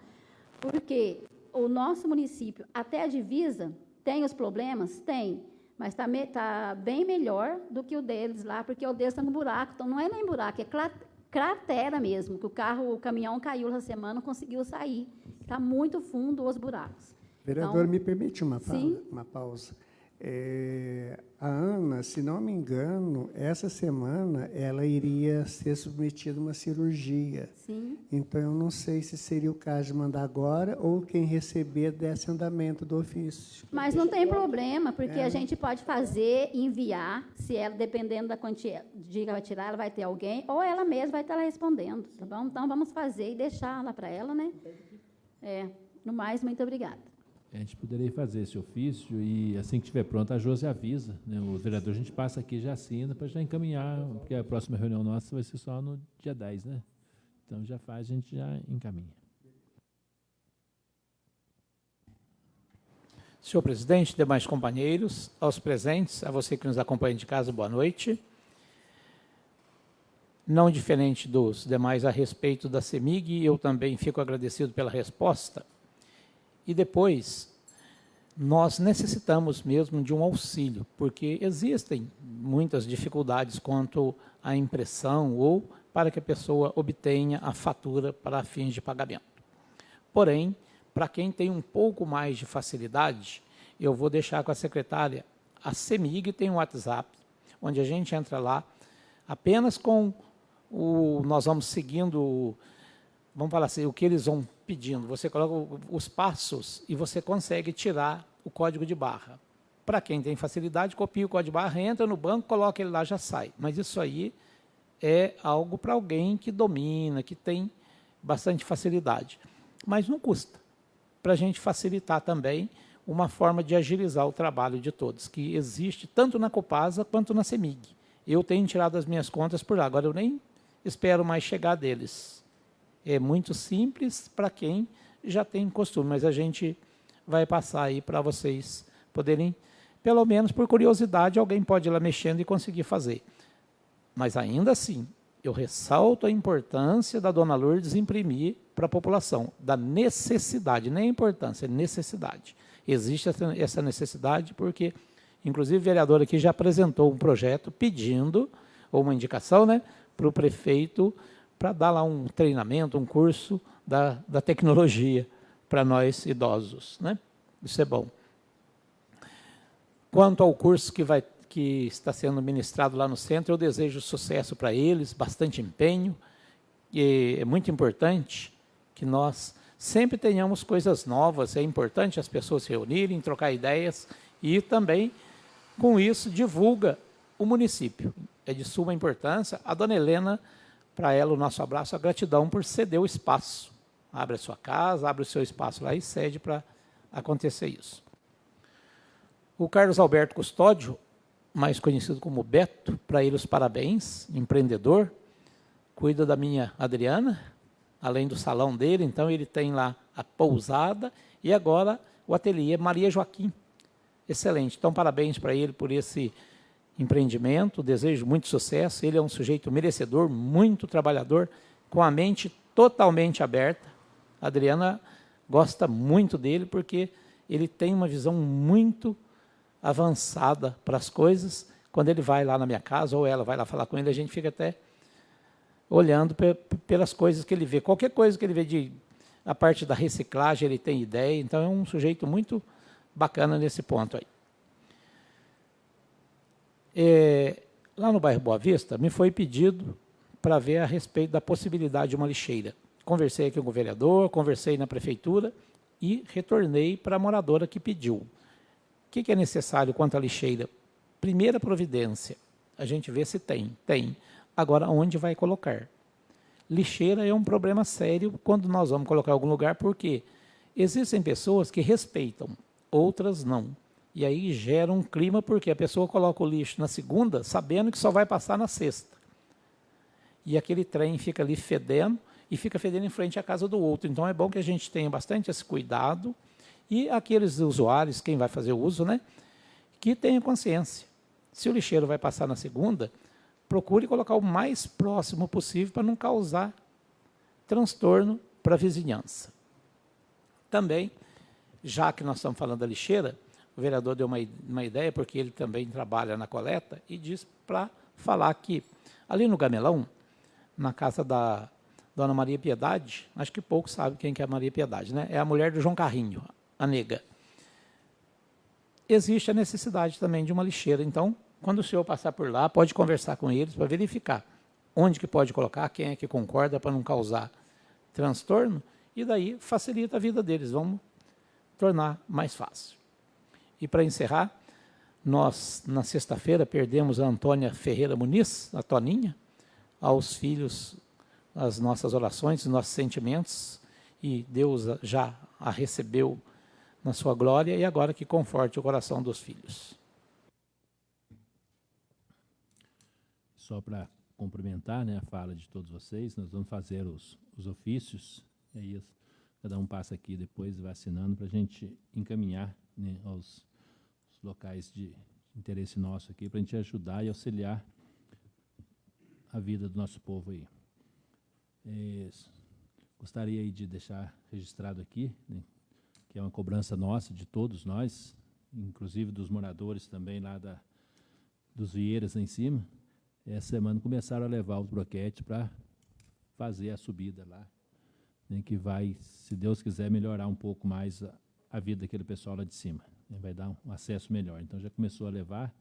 Porque o nosso município, até a divisa, tem os problemas? Tem. Mas está bem melhor do que o deles lá, porque o deles está no buraco. Então, não é nem buraco, é cratera mesmo, que o caminhão caiu essa semana, não conseguiu sair. Está muito fundo os buracos. Vereador, então, me permite uma sim. pausa. A Ana, se não me engano, essa semana ela iria ser submetida a uma cirurgia. Sim. Então, eu não sei se seria o caso de mandar agora ou quem receber desse andamento do ofício. Mas não tem problema, porque a gente pode fazer e enviar, se ela, dependendo da quantia de que ela vai tirar, ela vai ter alguém, ou ela mesma vai estar lá respondendo, tá bom? Então, vamos fazer e deixar lá para ela, né? No mais, muito obrigada. A gente poderia fazer esse ofício e, assim que estiver pronto, a Josi avisa, né? O vereador, a gente passa aqui e já assina para já encaminhar, porque a próxima reunião nossa vai ser só no dia 10, né? Então, já faz, a gente já encaminha. Senhor presidente, demais companheiros, aos presentes, a você que nos acompanha de casa, boa noite. Não diferente dos demais a respeito da CEMIG, eu também fico agradecido pela resposta. E depois, nós necessitamos mesmo de um auxílio, porque existem muitas dificuldades quanto à impressão ou para que a pessoa obtenha a fatura para fins de pagamento. Porém, para quem tem um pouco mais de facilidade, eu vou deixar com a secretária, a CEMIG tem um WhatsApp, onde a gente entra lá, apenas com nós vamos seguindo, vamos falar assim, o que eles vão pedindo. Você coloca os passos e você consegue tirar o código de barra. Para quem tem facilidade, copia o código de barra, entra no banco, coloca ele lá, já sai. Mas isso aí é algo para alguém que domina, que tem bastante facilidade. Mas não custa. Para a gente facilitar também uma forma de agilizar o trabalho de todos, que existe tanto na Copasa quanto na CEMIG. Eu tenho tirado as minhas contas por lá, agora eu nem espero mais chegar deles. É muito simples para quem já tem costume, mas a gente vai passar aí para vocês poderem, pelo menos por curiosidade, alguém pode ir lá mexendo e conseguir fazer. Mas ainda assim, eu ressalto a importância da Dona Lourdes imprimir para a população, da necessidade, nem a importância, é necessidade. Existe essa necessidade porque, inclusive, o vereador aqui já apresentou um projeto pedindo, ou uma indicação, né, para o prefeito, para dar lá um treinamento, um curso da tecnologia para nós idosos, né? Isso é bom. Quanto ao curso que está sendo ministrado lá no centro, eu desejo sucesso para eles, bastante empenho, e é muito importante que nós sempre tenhamos coisas novas, é importante as pessoas se reunirem, trocar ideias, e também, com isso, divulga o município. É de suma importância. A dona Helena, para ela, o nosso abraço, a gratidão por ceder o espaço. Abre a sua casa, abre o seu espaço lá e cede para acontecer isso. O Carlos Alberto Custódio, mais conhecido como Beto, para ele os parabéns, empreendedor, cuida da minha Adriana, além do salão dele, então ele tem lá a pousada e agora o ateliê Maria Joaquim. Excelente, então parabéns para ele por esse empreendimento, desejo muito sucesso. Ele é um sujeito merecedor, muito trabalhador, com a mente totalmente aberta. A Adriana gosta muito dele porque ele tem uma visão muito avançada para as coisas. Quando ele vai lá na minha casa, ou ela vai lá falar com ele, a gente fica até olhando pelas coisas que ele vê. Qualquer coisa que ele vê a parte da reciclagem, ele tem ideia. Então, é um sujeito muito bacana nesse ponto aí. Lá no bairro Boa Vista, me foi pedido para ver a respeito da possibilidade de uma lixeira. Conversei aqui com o vereador, conversei na prefeitura e retornei para a moradora que pediu. O que é necessário quanto à lixeira? Primeira providência, a gente vê se tem. Tem. Agora, onde vai colocar? Lixeira é um problema sério quando nós vamos colocar em algum lugar, porque existem pessoas que respeitam, outras não. E aí gera um clima, porque a pessoa coloca o lixo na segunda, sabendo que só vai passar na sexta. E aquele trem fica ali fedendo, e fica fedendo em frente à casa do outro. Então, é bom que a gente tenha bastante esse cuidado, e aqueles usuários, quem vai fazer o uso, né, que tenha consciência. Se o lixeiro vai passar na segunda, procure colocar o mais próximo possível para não causar transtorno para a vizinhança. Também, já que nós estamos falando da lixeira, o vereador deu uma ideia, porque ele também trabalha na coleta, e disse para falar que ali no Gamelão, na casa da Dona Maria Piedade, acho que poucos sabem quem que é a Maria Piedade, né? É a mulher do João Carrinho, a nega. Existe a necessidade também de uma lixeira. Então, quando o senhor passar por lá, pode conversar com eles para verificar onde que pode colocar, quem é que concorda para não causar transtorno, e daí facilita a vida deles, vamos tornar mais fácil. E para encerrar, nós, na sexta-feira, perdemos a Antônia Ferreira Muniz, a Toninha, aos filhos, as nossas orações, os nossos sentimentos, e Deus já a recebeu na sua glória, e agora que conforte o coração dos filhos. Só para complementar, né, a fala de todos vocês, nós vamos fazer os ofícios, e aí cada um passa aqui depois e vai assinando para a gente encaminhar, né, aos locais de interesse nosso aqui, para a gente ajudar e auxiliar a vida do nosso povo aí. Gostaria aí de deixar registrado aqui, né, que é uma cobrança nossa, de todos nós, inclusive dos moradores também lá dos Vieiras lá em cima. Essa semana começaram a levar os broquetes para fazer a subida lá, né, que vai, se Deus quiser, melhorar um pouco mais a vida daquele pessoal lá de cima, né, vai dar um acesso melhor. Então já começou a levar,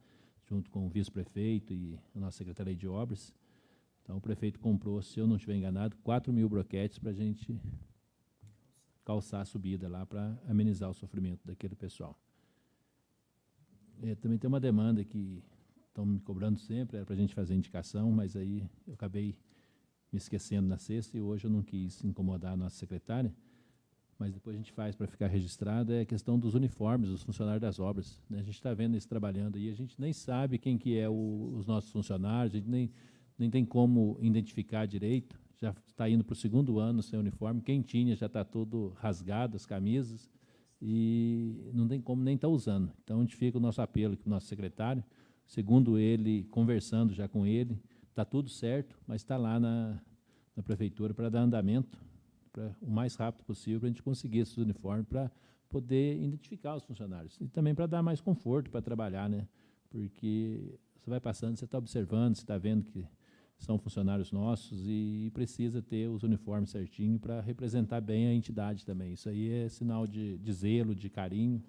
junto com o vice-prefeito e a nossa Secretaria de Obras. Então o prefeito comprou, se eu não estiver enganado, 4.000 broquetes para a gente calçar a subida lá, para amenizar o sofrimento daquele pessoal. Também tem uma demanda que estão me cobrando sempre, era para a gente fazer indicação, mas aí eu acabei me esquecendo na sexta e hoje eu não quis incomodar a nossa secretária, mas depois a gente faz para ficar registrado, é a questão dos uniformes, dos funcionários das obras, né? A gente está vendo eles trabalhando aí, a gente nem sabe quem que é os nossos funcionários, a gente nem tem como identificar direito, já está indo para o 2º ano sem uniforme, quem tinha já está todo rasgado, as camisas, e não tem como nem estar usando. Então, a gente fica o nosso apelo aqui para o nosso secretário, segundo ele, conversando já com ele, está tudo certo, mas está lá na prefeitura para dar andamento, para o mais rápido possível, para a gente conseguir esses uniformes, para poder identificar os funcionários, e também para dar mais conforto para trabalhar, né? Porque você vai passando, você está observando, você está vendo que são funcionários nossos e precisa ter os uniformes certinho para representar bem a entidade também. Isso aí é sinal de zelo, de carinho,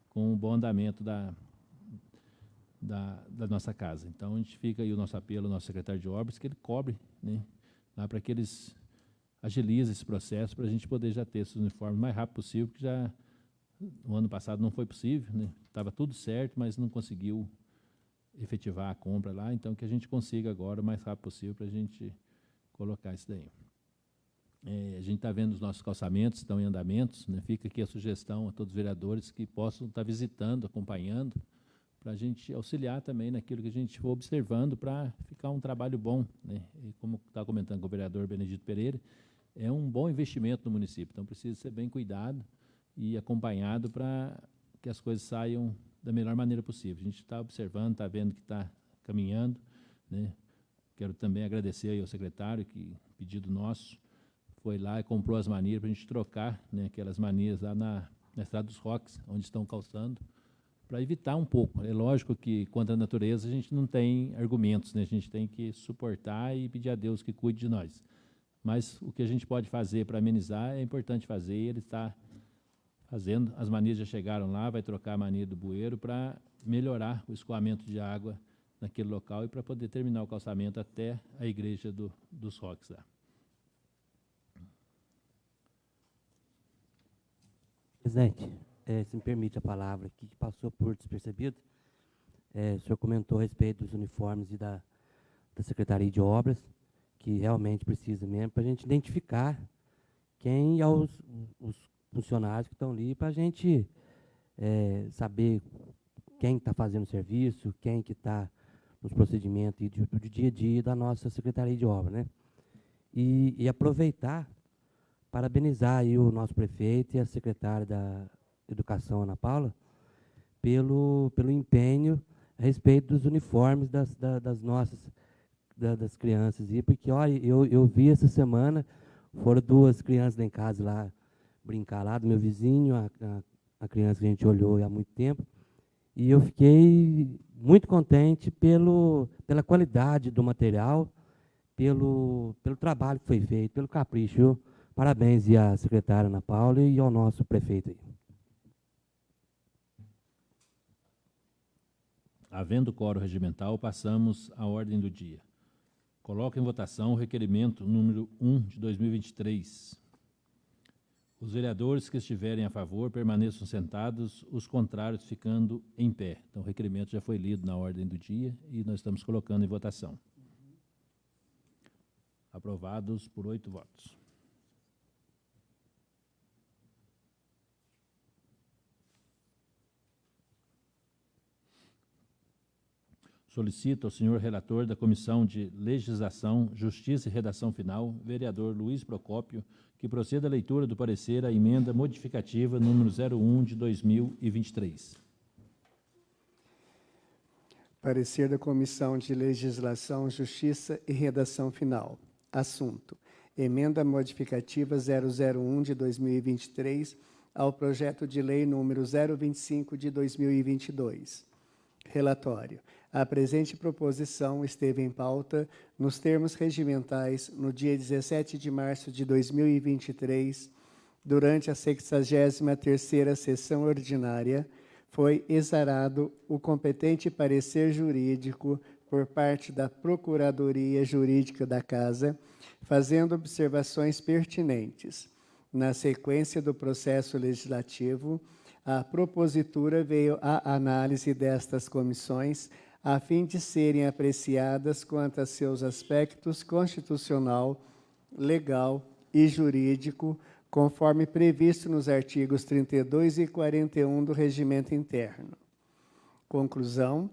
com o bom andamento da nossa casa. Então, a gente fica aí o nosso apelo ao nosso secretário de obras, que ele cobre, né, lá para que eles agilizem esse processo, para a gente poder já ter esses uniformes o mais rápido possível, porque já no ano passado não foi possível, né, estava tudo certo, mas não conseguiu efetivar a compra lá, então que a gente consiga agora o mais rápido possível para a gente colocar isso daí. A gente está vendo os nossos calçamentos, estão em andamentos, né? Fica aqui a sugestão a todos os vereadores que possam estar visitando, acompanhando, para a gente auxiliar também naquilo que a gente for observando, para ficar um trabalho bom, né? E como está comentando com o vereador Benedito Pereira, é um bom investimento no município, então precisa ser bem cuidado e acompanhado para que as coisas saiam da melhor maneira possível. A gente está observando, está vendo que está caminhando, né? Quero também agradecer aí ao secretário, que, pedido nosso, foi lá e comprou as manilhas para a gente trocar, né, aquelas manilhas lá na Estrada dos Roques, onde estão calçando, para evitar um pouco. É lógico que, contra a natureza, a gente não tem argumentos, né? A gente tem que suportar e pedir a Deus que cuide de nós. Mas o que a gente pode fazer para amenizar é importante fazer, e ele está fazendo. As manias já chegaram lá, vai trocar a mania do bueiro para melhorar o escoamento de água naquele local e para poder terminar o calçamento até a igreja dos Roques lá. Presidente, se me permite a palavra aqui, que passou por despercebido. O senhor comentou a respeito dos uniformes e da Secretaria de Obras, que realmente precisa mesmo, para a gente identificar quem é os funcionários que estão ali, para a gente saber quem está fazendo o serviço, quem que está nos procedimentos do dia a dia da nossa Secretaria de Obras, né? E aproveitar, parabenizar aí o nosso prefeito e a secretária da Educação, Ana Paula, pelo empenho a respeito dos uniformes das nossas das crianças. E porque, olha, eu vi essa semana, foram 2 crianças lá em casa lá brincar lá, do meu vizinho, a criança que a gente olhou há muito tempo, e eu fiquei muito contente pela qualidade do material, pelo trabalho que foi feito, pelo capricho. Viu? Parabéns e à secretária Ana Paula e ao nosso prefeito aí. Havendo quórum regimental, passamos à ordem do dia. Coloco em votação o requerimento número 1 de 2023. Os vereadores que estiverem a favor permaneçam sentados, os contrários ficando em pé. Então, o requerimento já foi lido na ordem do dia e nós estamos colocando em votação. Aprovados por 8 votos. Solicito ao senhor relator da Comissão de Legislação, Justiça e Redação Final, vereador Luiz Procópio, que proceda à leitura do parecer à emenda modificativa número 01 de 2023. Parecer da Comissão de Legislação, Justiça e Redação Final. Assunto: emenda modificativa 001 de 2023 ao projeto de lei número 025 de 2022. Relatório: a presente proposição esteve em pauta nos termos regimentais no dia 17 de março de 2023, durante a 63ª sessão ordinária. Foi exarado o competente parecer jurídico por parte da Procuradoria Jurídica da Casa, fazendo observações pertinentes. Na sequência do processo legislativo, a propositura veio à análise destas comissões, a fim de serem apreciadas quanto a seus aspectos constitucional, legal e jurídico, conforme previsto nos artigos 32 e 41 do Regimento Interno. Conclusão: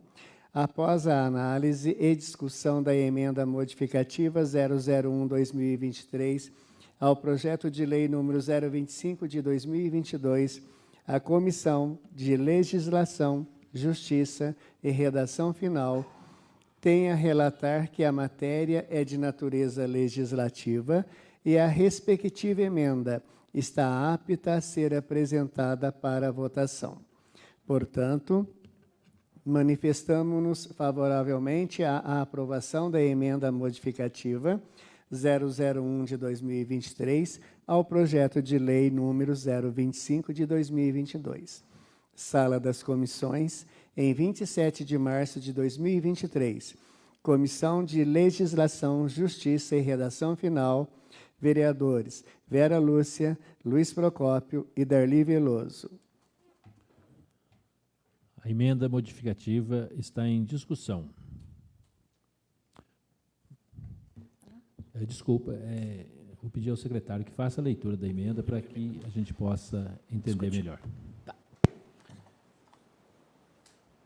após a análise e discussão da emenda modificativa 001/2023 ao projeto de lei número 025 de 2022, a Comissão de Legislação, Justiça e Redação Final tem a relatar que a matéria é de natureza legislativa e a respectiva emenda está apta a ser apresentada para votação. Portanto, manifestamos-nos favoravelmente à aprovação da emenda modificativa 001 de 2023 ao projeto de lei número 025 de 2022. Sala das Comissões, em 27 de março de 2023. Comissão de Legislação, Justiça e Redação Final, vereadores Vera Lúcia, Luiz Procópio e Darli Veloso. A emenda modificativa está em discussão. Desculpa, vou pedir ao secretário que faça a leitura da emenda para que a gente possa entender melhor. Tá.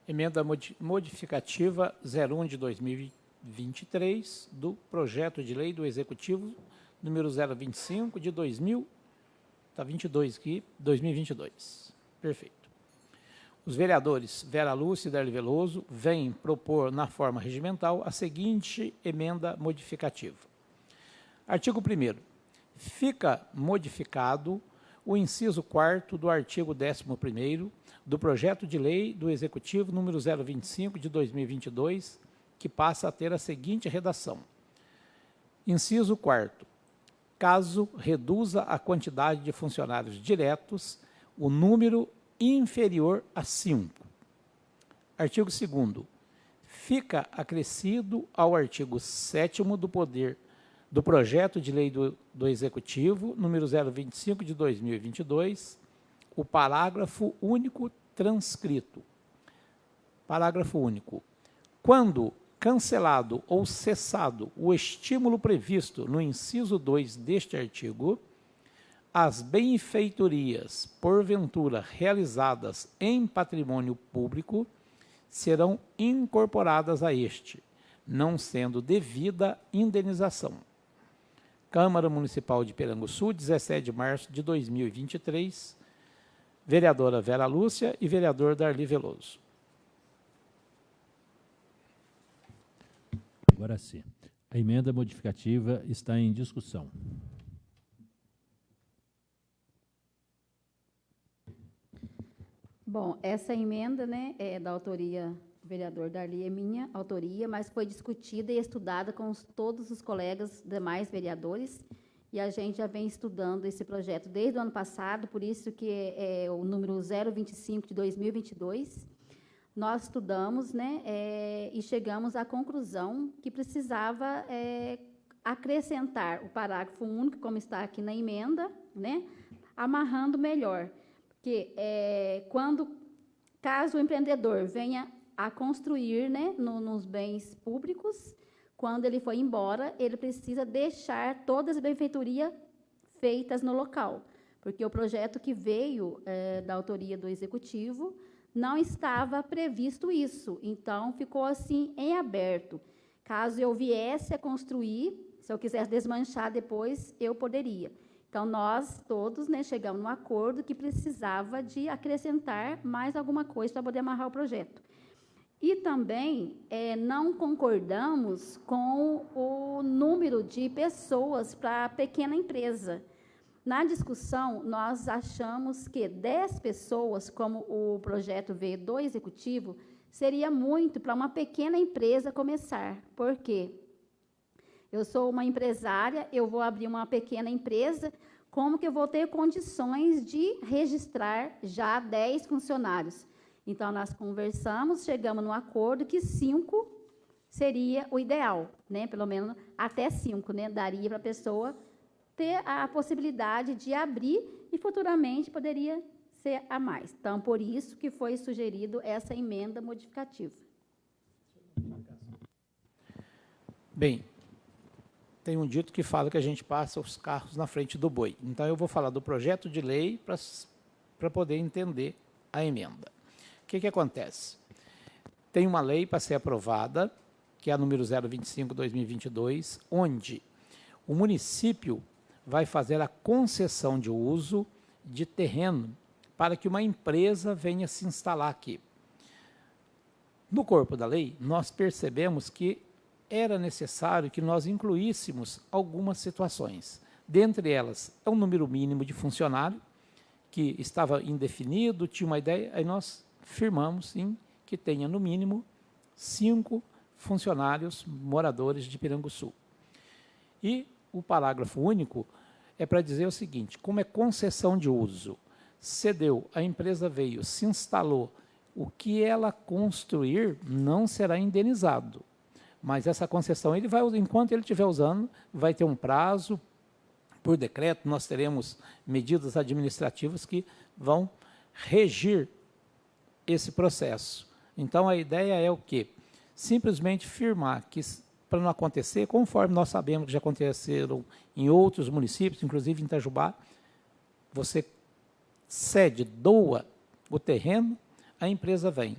Emenda modificativa 01 de 2023 do projeto de lei do Executivo número 025 de 2022. Perfeito. Os vereadores Vera Lúcia e Darli Veloso vêm propor na forma regimental a seguinte emenda modificativa. Artigo 1º. Fica modificado o inciso 4º do artigo 11º do projeto de lei do Executivo número 025 de 2022, que passa a ter a seguinte redação. Inciso 4º. Caso reduza a quantidade de funcionários diretos, o número inferior a 5. Artigo 2º. Fica acrescido ao artigo 7º do projeto de lei do Executivo, número 025 de 2022, o parágrafo único transcrito. Parágrafo único. Quando cancelado ou cessado o estímulo previsto no inciso 2 deste artigo, as benfeitorias, porventura realizadas em patrimônio público, serão incorporadas a este, não sendo devida indenização. Câmara Municipal de Piranguçu, 17 de março de 2023, vereadora Vera Lúcia e vereador Darli Veloso. Agora sim. A emenda modificativa está em discussão. Bom, essa emenda, né, é da autoria do vereador Darli, é minha autoria, mas foi discutida e estudada com todos os colegas demais vereadores, e a gente já vem estudando esse projeto desde o ano passado, por isso que é o número 025 de 2022. Nós estudamos, né, e chegamos à conclusão que precisava acrescentar o parágrafo único, como está aqui na emenda, né, amarrando melhor. Porque caso o empreendedor venha a construir, né, nos bens públicos, quando ele for embora, ele precisa deixar todas as benfeitorias feitas no local, porque o projeto que veio da autoria do Executivo não estava previsto isso, então ficou assim em aberto. Caso eu viesse a construir, se eu quisesse desmanchar depois, eu poderia. Então, nós todos, né, chegamos num acordo que precisava de acrescentar mais alguma coisa para poder amarrar o projeto. E também não concordamos com o número de pessoas para a pequena empresa. Na discussão, nós achamos que 10 pessoas, como o projeto veio do Executivo, seria muito para uma pequena empresa começar. Por quê? Eu sou uma empresária, eu vou abrir uma pequena empresa, como que eu vou ter condições de registrar já 10 funcionários? Então, nós conversamos, chegamos num acordo que 5 seria o ideal, né? Pelo menos até 5, né? Daria para a pessoa ter a possibilidade de abrir e futuramente poderia ser a mais. Então, por isso que foi sugerido essa emenda modificativa. Bem, tem um dito que fala que a gente passa os carros na frente do boi. Então, eu vou falar do projeto de lei para poder entender a emenda. O que acontece? Tem uma lei para ser aprovada, que é a número 025/2022, onde o município vai fazer a concessão de uso de terreno para que uma empresa venha se instalar aqui. No corpo da lei, nós percebemos que era necessário que nós incluíssemos algumas situações. Dentre elas, é um número mínimo de funcionário, que estava indefinido, tinha uma ideia, aí nós firmamos, sim, que tenha, no mínimo, 5 funcionários moradores de Piranguçu. E o parágrafo único é para dizer o seguinte, como é concessão de uso, cedeu, a empresa veio, se instalou, o que ela construir não será indenizado. Mas essa concessão, ele vai, enquanto ele estiver usando, vai ter um prazo, por decreto, nós teremos medidas administrativas que vão regir esse processo. Então, a ideia é o quê? Simplesmente firmar que, para não acontecer, conforme nós sabemos que já aconteceram em outros municípios, inclusive em Itajubá, você cede, doa o terreno, a empresa vem.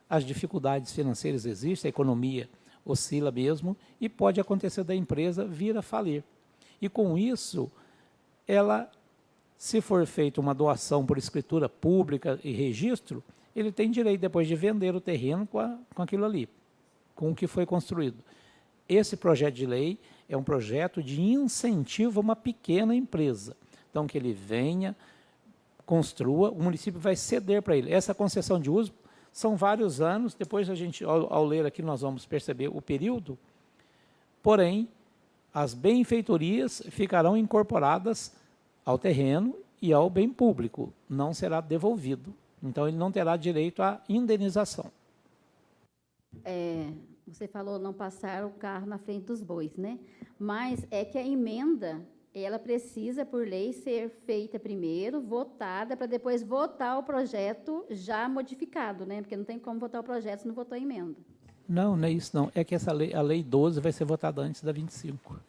As dificuldades financeiras existem, a economia oscila mesmo, e pode acontecer da empresa vir a falir. E com isso, ela, se for feita uma doação por escritura pública e registro, ele tem direito depois de vender o terreno com aquilo ali, com o que foi construído. Esse projeto de lei é um projeto de incentivo a uma pequena empresa. Então, que ele venha, construa, o município vai ceder para ele. Essa concessão de uso são vários anos, depois a gente, ao ler aqui, nós vamos perceber o período, porém, as benfeitorias ficarão incorporadas ao terreno e ao bem público, não será devolvido. Então, ele não terá direito à indenização. Você falou não passar o carro na frente dos bois, né? Mas é que a emenda, ela precisa, por lei, ser feita primeiro, votada, para depois votar o projeto já modificado, né? Porque não tem como votar o projeto se não votou a emenda. Não, não é isso não. É que essa lei, a lei 12 vai ser votada antes da 25.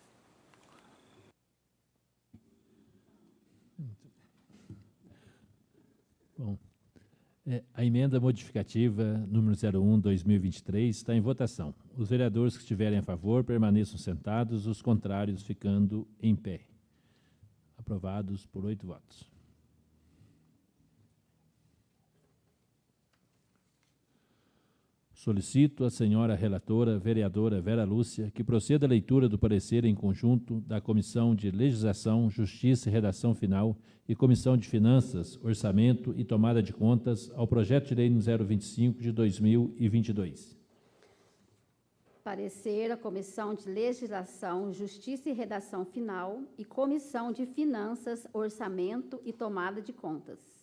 Bom, a emenda modificativa número 01/2023 está em votação. Os vereadores que estiverem a favor permaneçam sentados, os contrários ficando em pé. Aprovados por 8 votos. Solicito à senhora relatora, vereadora Vera Lúcia, que proceda à leitura do parecer em conjunto da Comissão de Legislação, Justiça e Redação Final e Comissão de Finanças, Orçamento e Tomada de Contas ao projeto de lei número 025 de 2022. Parecer a Comissão de Legislação, Justiça e Redação Final e Comissão de Finanças, Orçamento e Tomada de Contas.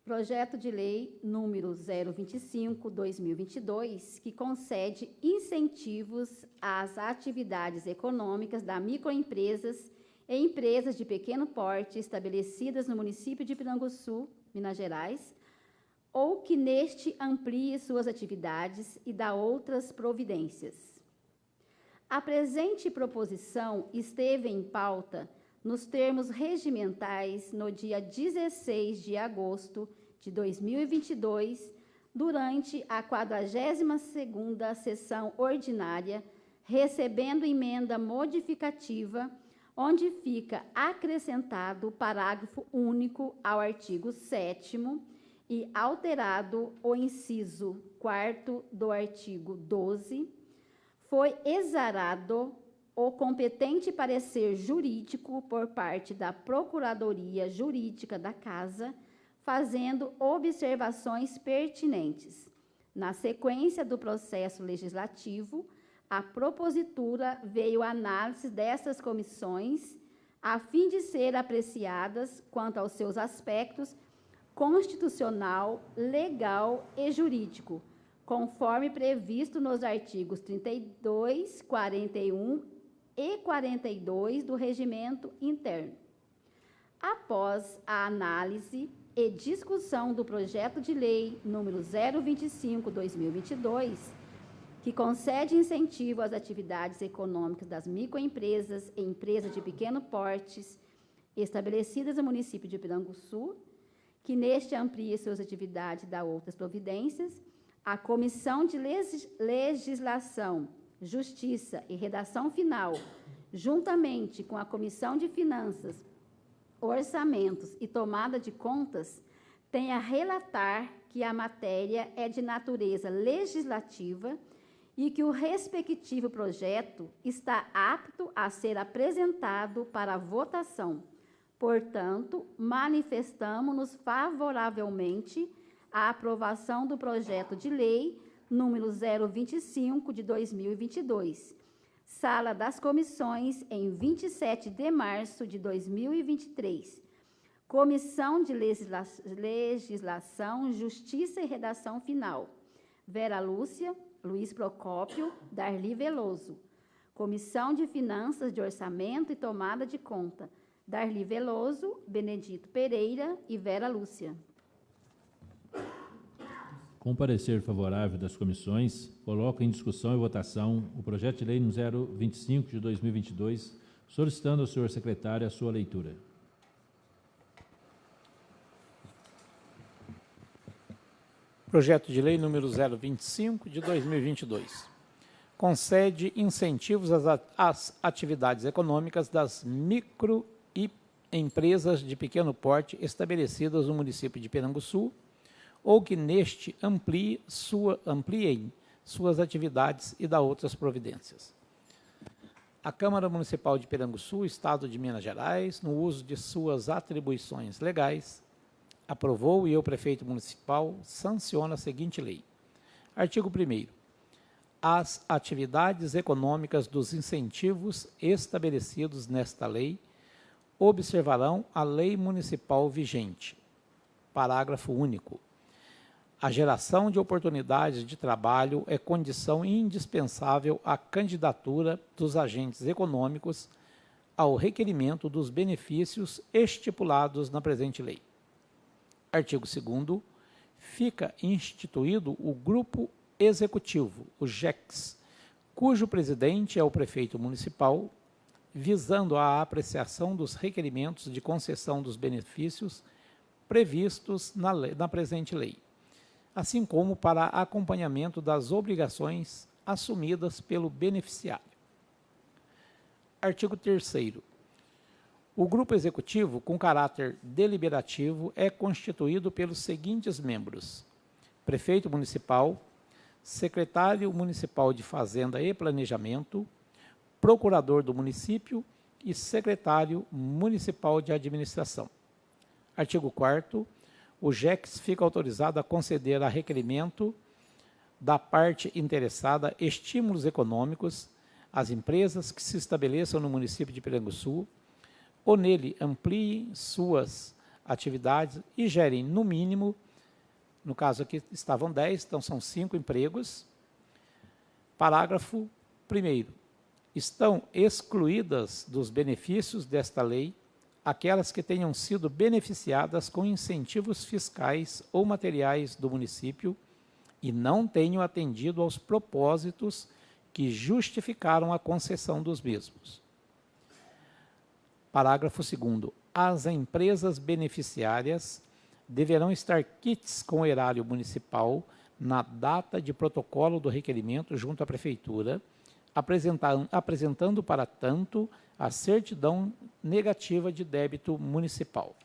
Projeto de Lei número 025/2022, que concede incentivos às atividades econômicas das microempresas e empresas de pequeno porte estabelecidas no município de Piranguçu, Minas Gerais, ou que neste amplie suas atividades e dá outras providências. A presente proposição esteve em pauta nos termos regimentais no dia 16 de agosto de 2022, durante a 42ª sessão ordinária, recebendo emenda modificativa, onde fica acrescentado o parágrafo único ao artigo 7º e alterado o inciso 4º do artigo 12, foi exarado o competente parecer jurídico por parte da Procuradoria Jurídica da Casa, fazendo observações pertinentes. Na sequência do processo legislativo, a propositura veio à análise dessas comissões, a fim de ser apreciadas quanto aos seus aspectos constitucional, legal e jurídico, conforme previsto nos artigos 32, 41 e 42 do Regimento Interno. Após a análise e discussão do projeto de lei número 025/2022, que concede incentivo às atividades econômicas das microempresas e empresas de pequeno porte estabelecidas no município de Piranguçu, que neste amplie suas atividades e dá outras providências, a Comissão de Legislação, Justiça e Redação Final, juntamente com a Comissão de Finanças, Orçamentos e Tomada de Contas, tem a relatar que a matéria é de natureza legislativa e que o respectivo projeto está apto a ser apresentado para votação. Portanto, manifestamos-nos favoravelmente à aprovação do projeto de lei número 025 de 2022, Sala das Comissões, em 27 de março de 2023. Comissão de Legislação, Justiça e Redação Final. Vera Lúcia, Luiz Procópio, Darli Veloso. Comissão de Finanças, de Orçamento e Tomada de Conta. Darli Veloso, Benedito Pereira e Vera Lúcia. Com parecer favorável das comissões, coloco em discussão e votação o projeto de lei número 025 de 2022, solicitando ao senhor secretário a sua leitura. Projeto de lei número 025 de 2022. Concede incentivos às atividades econômicas das micro e empresas de pequeno porte estabelecidas no município de Piranguçu, ou que neste ampliem suas atividades e dá outras providências. A Câmara Municipal de Piranguçu, Estado de Minas Gerais, no uso de suas atribuições legais, aprovou e o prefeito municipal sanciona a seguinte lei. Artigo 1º. As atividades econômicas dos incentivos estabelecidos nesta lei observarão a lei municipal vigente. Parágrafo único. A geração de oportunidades de trabalho é condição indispensável à candidatura dos agentes econômicos ao requerimento dos benefícios estipulados na presente lei. Artigo 2º. Fica instituído o Grupo Executivo, o GEX, cujo presidente é o prefeito municipal, visando a apreciação dos requerimentos de concessão dos benefícios previstos na presente lei, assim como para acompanhamento das obrigações assumidas pelo beneficiário. Artigo 3º. O grupo executivo, com caráter deliberativo, é constituído pelos seguintes membros: prefeito municipal, secretário municipal de Fazenda e Planejamento, procurador do município e secretário municipal de administração. Artigo 4º. O GEX fica autorizado a conceder a requerimento da parte interessada estímulos econômicos às empresas que se estabeleçam no município de Piranguçu ou nele ampliem suas atividades e gerem, no mínimo, no caso aqui estavam 10, então são 5 empregos. Parágrafo 1º. Estão excluídas dos benefícios desta lei aquelas que tenham sido beneficiadas com incentivos fiscais ou materiais do município e não tenham atendido aos propósitos que justificaram a concessão dos mesmos. Parágrafo 2º. As empresas beneficiárias deverão estar quites com o erário municipal na data de protocolo do requerimento junto à Prefeitura, apresentando para tanto a certidão negativa de débito municipal.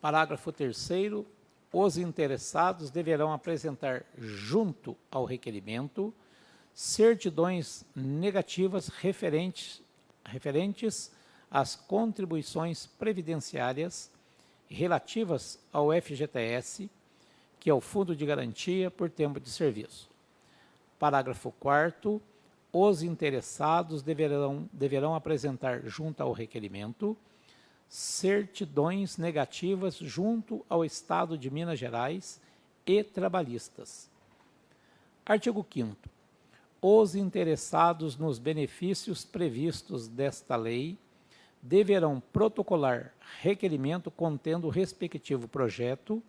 Parágrafo 3º. Os interessados deverão apresentar junto ao requerimento certidões negativas referentes às contribuições previdenciárias relativas ao FGTS, que é o Fundo de Garantia por Tempo de Serviço. Parágrafo 4º. Os interessados deverão apresentar junto ao requerimento certidões negativas junto ao Estado de Minas Gerais e trabalhistas. Artigo 5º. Os interessados nos benefícios previstos desta lei deverão protocolar requerimento contendo o respectivo projeto,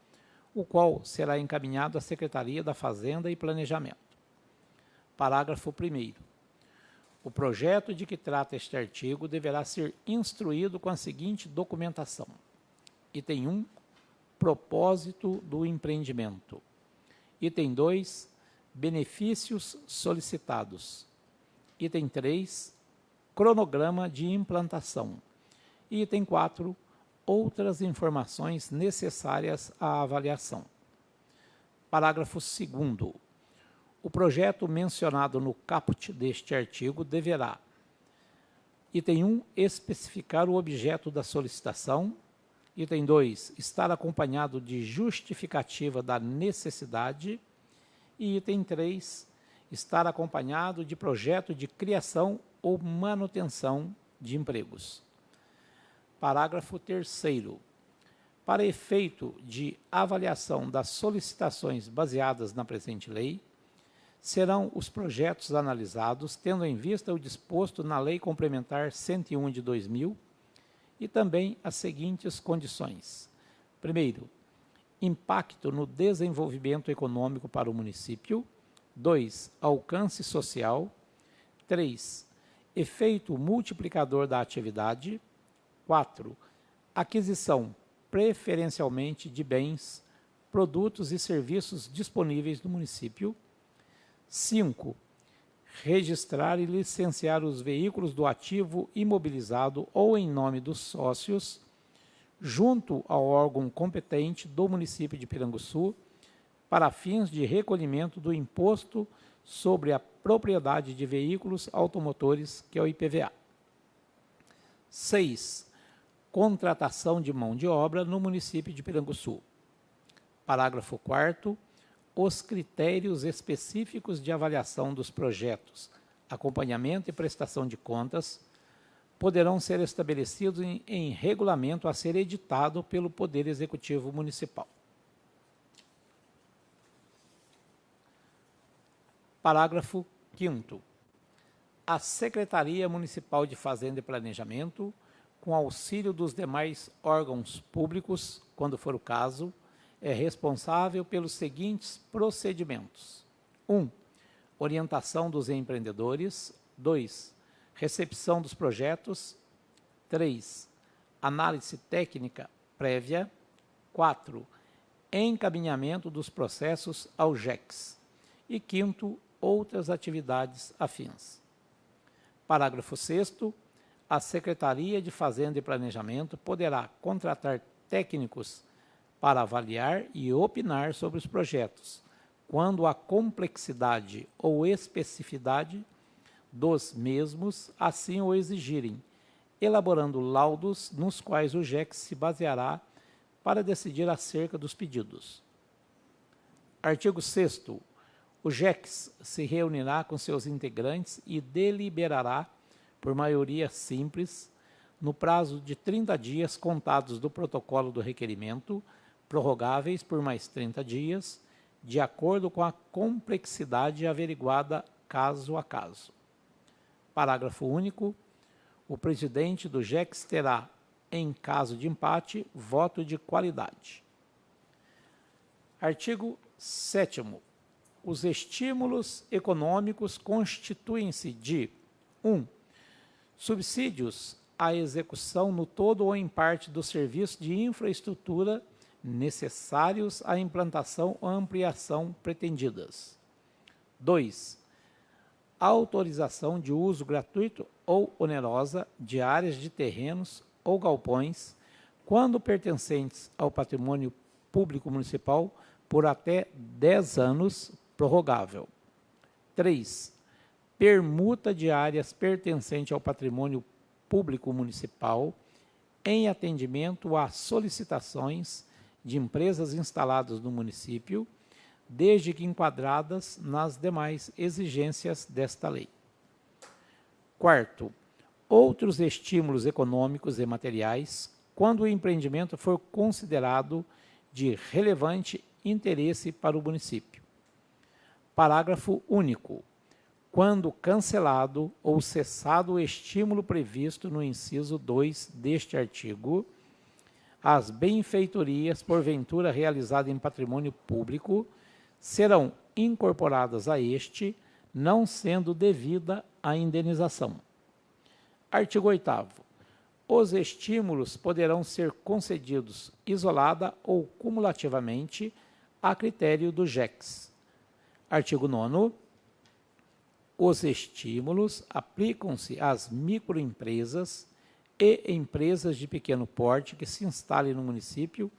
o qual será encaminhado à Secretaria da Fazenda e Planejamento. Parágrafo 1º. O projeto de que trata este artigo deverá ser instruído com a seguinte documentação. Item 1, propósito do empreendimento. Item 2, benefícios solicitados. Item 3, cronograma de implantação. Item 4, outras informações necessárias à avaliação. Parágrafo 2º. O projeto mencionado no caput deste artigo deverá: item 1, especificar o objeto da solicitação. Item 2, estar acompanhado de justificativa da necessidade. E item 3, estar acompanhado de projeto de criação ou manutenção de empregos. Parágrafo 3º. Para efeito de avaliação das solicitações baseadas na presente lei, serão os projetos analisados, tendo em vista o disposto na Lei Complementar 101 de 2000 e também as seguintes condições. Primeiro, impacto no desenvolvimento econômico para o município. 2, alcance social. 3, efeito multiplicador da atividade. 4, aquisição preferencialmente de bens, produtos e serviços disponíveis no município. 5, registrar e licenciar os veículos do ativo imobilizado ou em nome dos sócios, junto ao órgão competente do município de Piranguçu, para fins de recolhimento do imposto sobre a propriedade de veículos automotores, que é o IPVA. 6. Contratação de mão de obra no município de Piranguçu. Parágrafo 4º. Os critérios específicos de avaliação dos projetos, acompanhamento e prestação de contas poderão ser estabelecidos em regulamento a ser editado pelo Poder Executivo Municipal. Parágrafo 5º. A Secretaria Municipal de Fazenda e Planejamento, com auxílio dos demais órgãos públicos, quando for o caso, é responsável pelos seguintes procedimentos: 1. Orientação dos empreendedores. 2. Recepção dos projetos. 3. Análise técnica prévia. 4. Encaminhamento dos processos ao GECS. E 5º, outras atividades afins. Parágrafo 6º. A Secretaria de Fazenda e Planejamento poderá contratar técnicos para avaliar e opinar sobre os projetos, quando a complexidade ou especificidade dos mesmos assim o exigirem, elaborando laudos nos quais o GECS se baseará para decidir acerca dos pedidos. Artigo 6º. O GECS se reunirá com seus integrantes e deliberará, por maioria simples, no prazo de 30 dias contados do protocolo do requerimento, prorrogáveis por mais 30 dias, de acordo com a complexidade averiguada caso a caso. Parágrafo único. O presidente do GECS terá, em caso de empate, voto de qualidade. Artigo 7º. Os estímulos econômicos constituem-se de 1. Subsídios à execução no todo ou em parte do serviço de infraestrutura necessários à implantação ou ampliação pretendidas. 2. Autorização de uso gratuito ou onerosa de áreas de terrenos ou galpões, quando pertencentes ao patrimônio público municipal, por até 10 anos, prorrogável. 3. Permuta de áreas pertencentes ao patrimônio público municipal, em atendimento a solicitações de empresas instaladas no município, desde que enquadradas nas demais exigências desta lei. 4º. Outros estímulos econômicos e materiais, quando o empreendimento for considerado de relevante interesse para o município. Parágrafo único. Quando cancelado ou cessado o estímulo previsto no inciso 2 deste artigo, as benfeitorias, porventura realizadas em patrimônio público, serão incorporadas a este, não sendo devida a indenização. Artigo 8º. Os estímulos poderão ser concedidos isolada ou cumulativamente a critério do GECS. Artigo 9º. Os estímulos aplicam-se às microempresas e empresas de pequeno porte que se instalem no município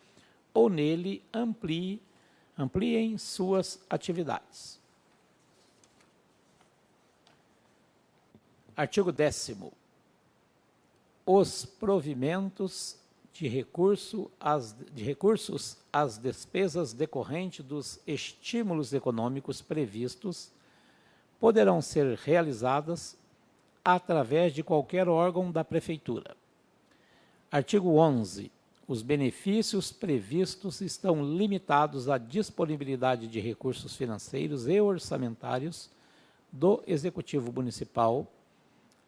ou nele ampliem suas atividades. Artigo 10º. Os provimentos de recursos às despesas decorrentes dos estímulos econômicos previstos poderão ser realizadas através de qualquer órgão da Prefeitura. Artigo 11. Os benefícios previstos estão limitados à disponibilidade de recursos financeiros e orçamentários do Executivo Municipal,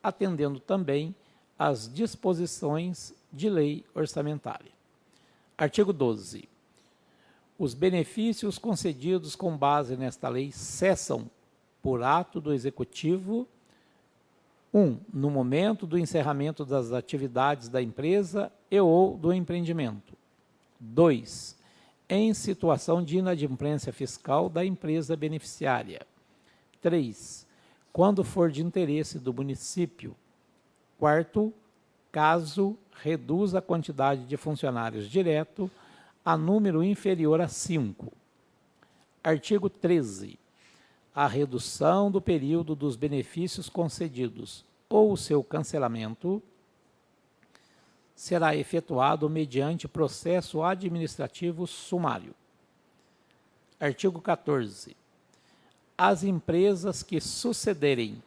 atendendo também às disposições de lei orçamentária. Artigo 12. Os benefícios concedidos com base nesta lei cessam por ato do Executivo, 1. No momento do encerramento das atividades da empresa e ou do empreendimento. 2. Em situação de inadimplência fiscal da empresa beneficiária. 3. Quando for de interesse do município. 4º, caso reduza a quantidade de funcionários direto a número inferior a 5. Artigo 13. a redução do período dos benefícios concedidos ou o seu cancelamento será efetuado mediante processo administrativo sumário. Artigo 14. As empresas que sucederem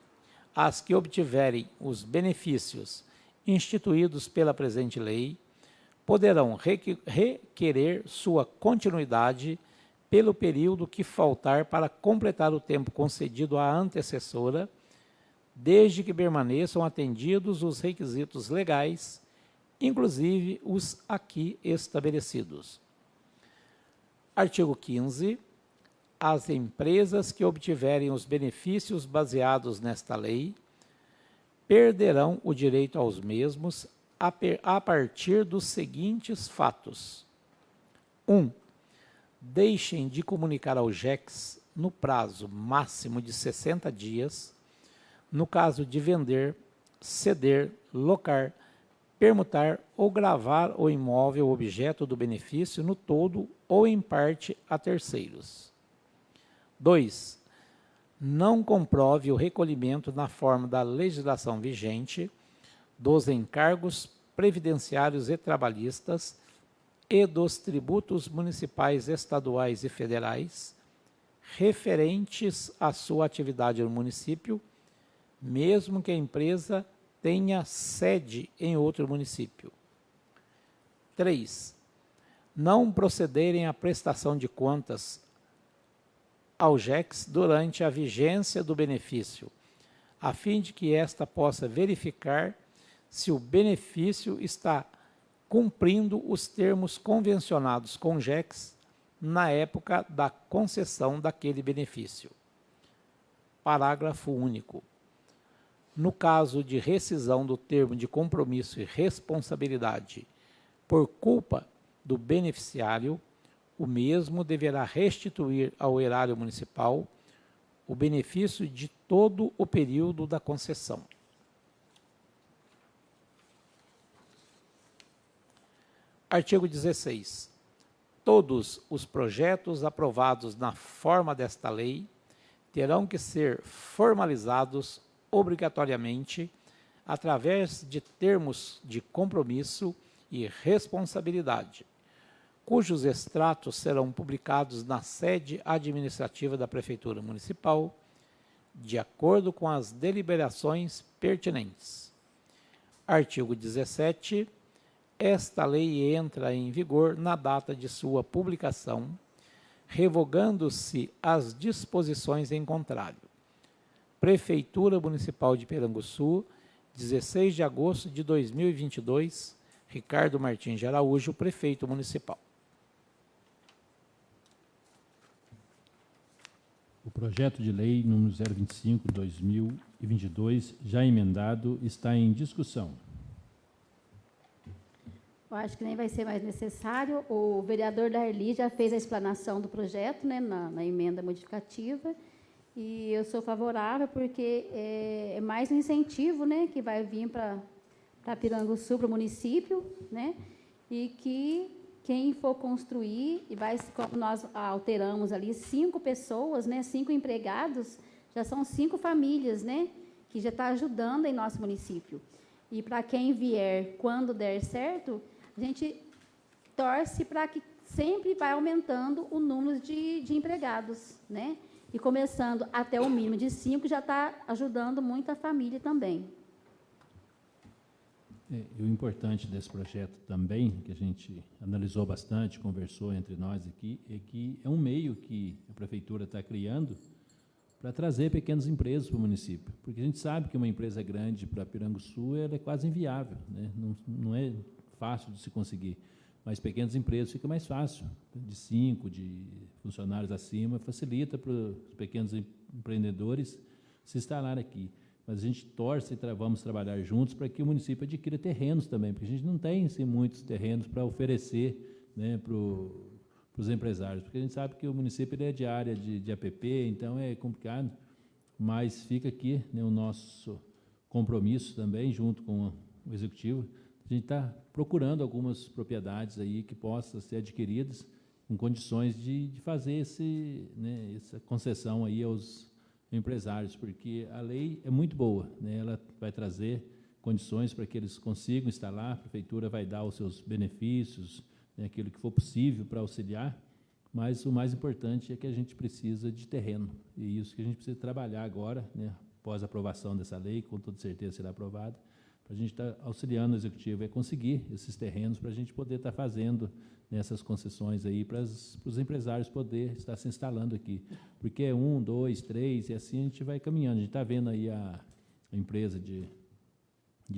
às que obtiverem os benefícios instituídos pela presente lei poderão requerer sua continuidade pelo período que faltar para completar o tempo concedido à antecessora, desde que permaneçam atendidos os requisitos legais, inclusive os aqui estabelecidos. Artigo 15. As empresas que obtiverem os benefícios baseados nesta lei perderão o direito aos mesmos a partir dos seguintes fatos. 1. Deixem de comunicar ao JEX no prazo máximo de 60 dias, no caso de vender, ceder, locar, permutar ou gravar o imóvel objeto do benefício no todo ou em parte a terceiros. 2. Não comprove o recolhimento na forma da legislação vigente dos encargos previdenciários e trabalhistas e dos tributos municipais, estaduais e federais referentes à sua atividade no município, mesmo que a empresa tenha sede em outro município. 3. Não procederem à prestação de contas ao JEX durante a vigência do benefício, a fim de que esta possa verificar se o benefício está cumprindo os termos convencionados com o JEX na época da concessão daquele benefício. Parágrafo único. No caso de rescisão do termo de compromisso e responsabilidade por culpa do beneficiário, o mesmo deverá restituir ao erário municipal o benefício de todo o período da concessão. Artigo 16. Todos os projetos aprovados na forma desta lei terão que ser formalizados obrigatoriamente através de termos de compromisso e responsabilidade, cujos extratos serão publicados na sede administrativa da Prefeitura Municipal, de acordo com as deliberações pertinentes. Artigo 17. Esta lei entra em vigor na data de sua publicação, revogando-se as disposições em contrário. Prefeitura Municipal de Piranguçu, 16 de agosto de 2022, Ricardo Martins de Araújo, Prefeito Municipal. O projeto de lei número 025/2022, já emendado, está em discussão. Eu acho que nem vai ser mais necessário. O vereador Darli já fez a explanação do projeto, né, na emenda modificativa, e eu sou favorável porque é mais um incentivo, né, que vai vir para Piranguçu, para o município, né, e que quem for construir, e nós alteramos ali 5 pessoas, né, 5 empregados, já são 5 famílias, né, que já está ajudando em nosso município. E para quem vier, quando der certo, a gente torce para que sempre vai aumentando o número de empregados, né? E começando até o mínimo de 5, já está ajudando muito a família também. E o importante desse projeto também, que a gente analisou bastante, conversou entre nós aqui, é que é um meio que a Prefeitura está criando para trazer pequenas empresas para o município. Porque a gente sabe que uma empresa grande para Piranguçu ela é quase inviável, né? Não é fácil de se conseguir. Mas pequenas empresas fica mais fácil, de 5, de funcionários acima, facilita para os pequenos empreendedores se instalar aqui. Mas a gente torce e vamos trabalhar juntos para que o município adquira terrenos também, porque a gente não tem assim, muitos terrenos para oferecer, né, para os empresários, porque a gente sabe que o município ele é de área de APP, então é complicado, mas fica aqui, né, o nosso compromisso também, junto com o Executivo. A gente está procurando algumas propriedades aí que possam ser adquiridas com condições de fazer essa concessão aí aos empresários, porque a lei é muito boa, né? Ela vai trazer condições para que eles consigam instalar, a prefeitura vai dar os seus benefícios, né, aquilo que for possível para auxiliar, mas o mais importante é que a gente precisa de terreno, e isso que a gente precisa trabalhar agora, né, após a aprovação dessa lei, com toda certeza será aprovada, para a gente estar auxiliando o executivo a conseguir esses terrenos para a gente poder estar fazendo nessas concessões aí para os empresários poder estar se instalando aqui, porque é 1, 2, 3 e assim a gente vai caminhando. A gente está vendo aí a empresa de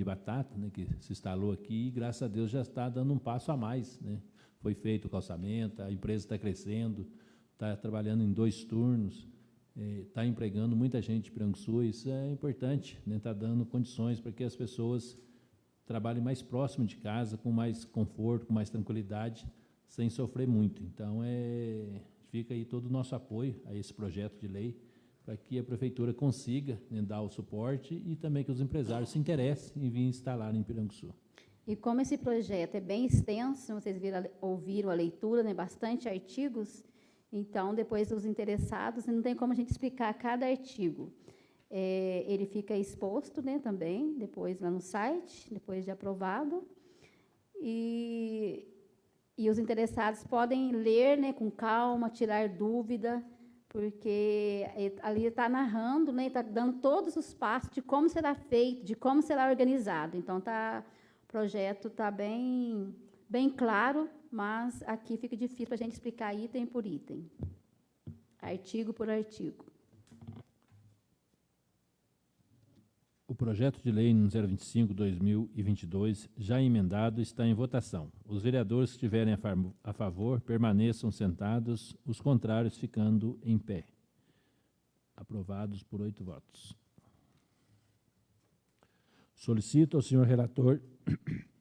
batata, né, que se instalou aqui e graças a Deus já está dando um passo a mais, né? Foi feito o calçamento, a empresa está crescendo, está trabalhando em 2 turnos, está empregando muita gente de Piranguçu, isso é importante, né? Está dando condições para que as pessoas trabalhem mais próximo de casa, com mais conforto, com mais tranquilidade, sem sofrer muito. Então, fica aí todo o nosso apoio a esse projeto de lei, para que a prefeitura consiga, né, dar o suporte e também que os empresários se interessem em vir instalar em Piranguçu. E como esse projeto é bem extenso, vocês ouviram a leitura, né, bastante artigos, então, depois os interessados, não tem como a gente explicar cada artigo. Ele fica exposto, né, também, depois lá no site, depois de aprovado, e os interessados podem ler, né, com calma, tirar dúvida, porque ali está narrando, né, está dando todos os passos de como será feito, de como será organizado. Então, o projeto está bem claro, mas aqui fica difícil para a gente explicar item por item, artigo por artigo. O projeto de lei número 025/2022, já emendado, está em votação. Os vereadores que estiverem a favor permaneçam sentados, os contrários ficando em pé. Aprovados por 8 votos. Solicito ao senhor relator,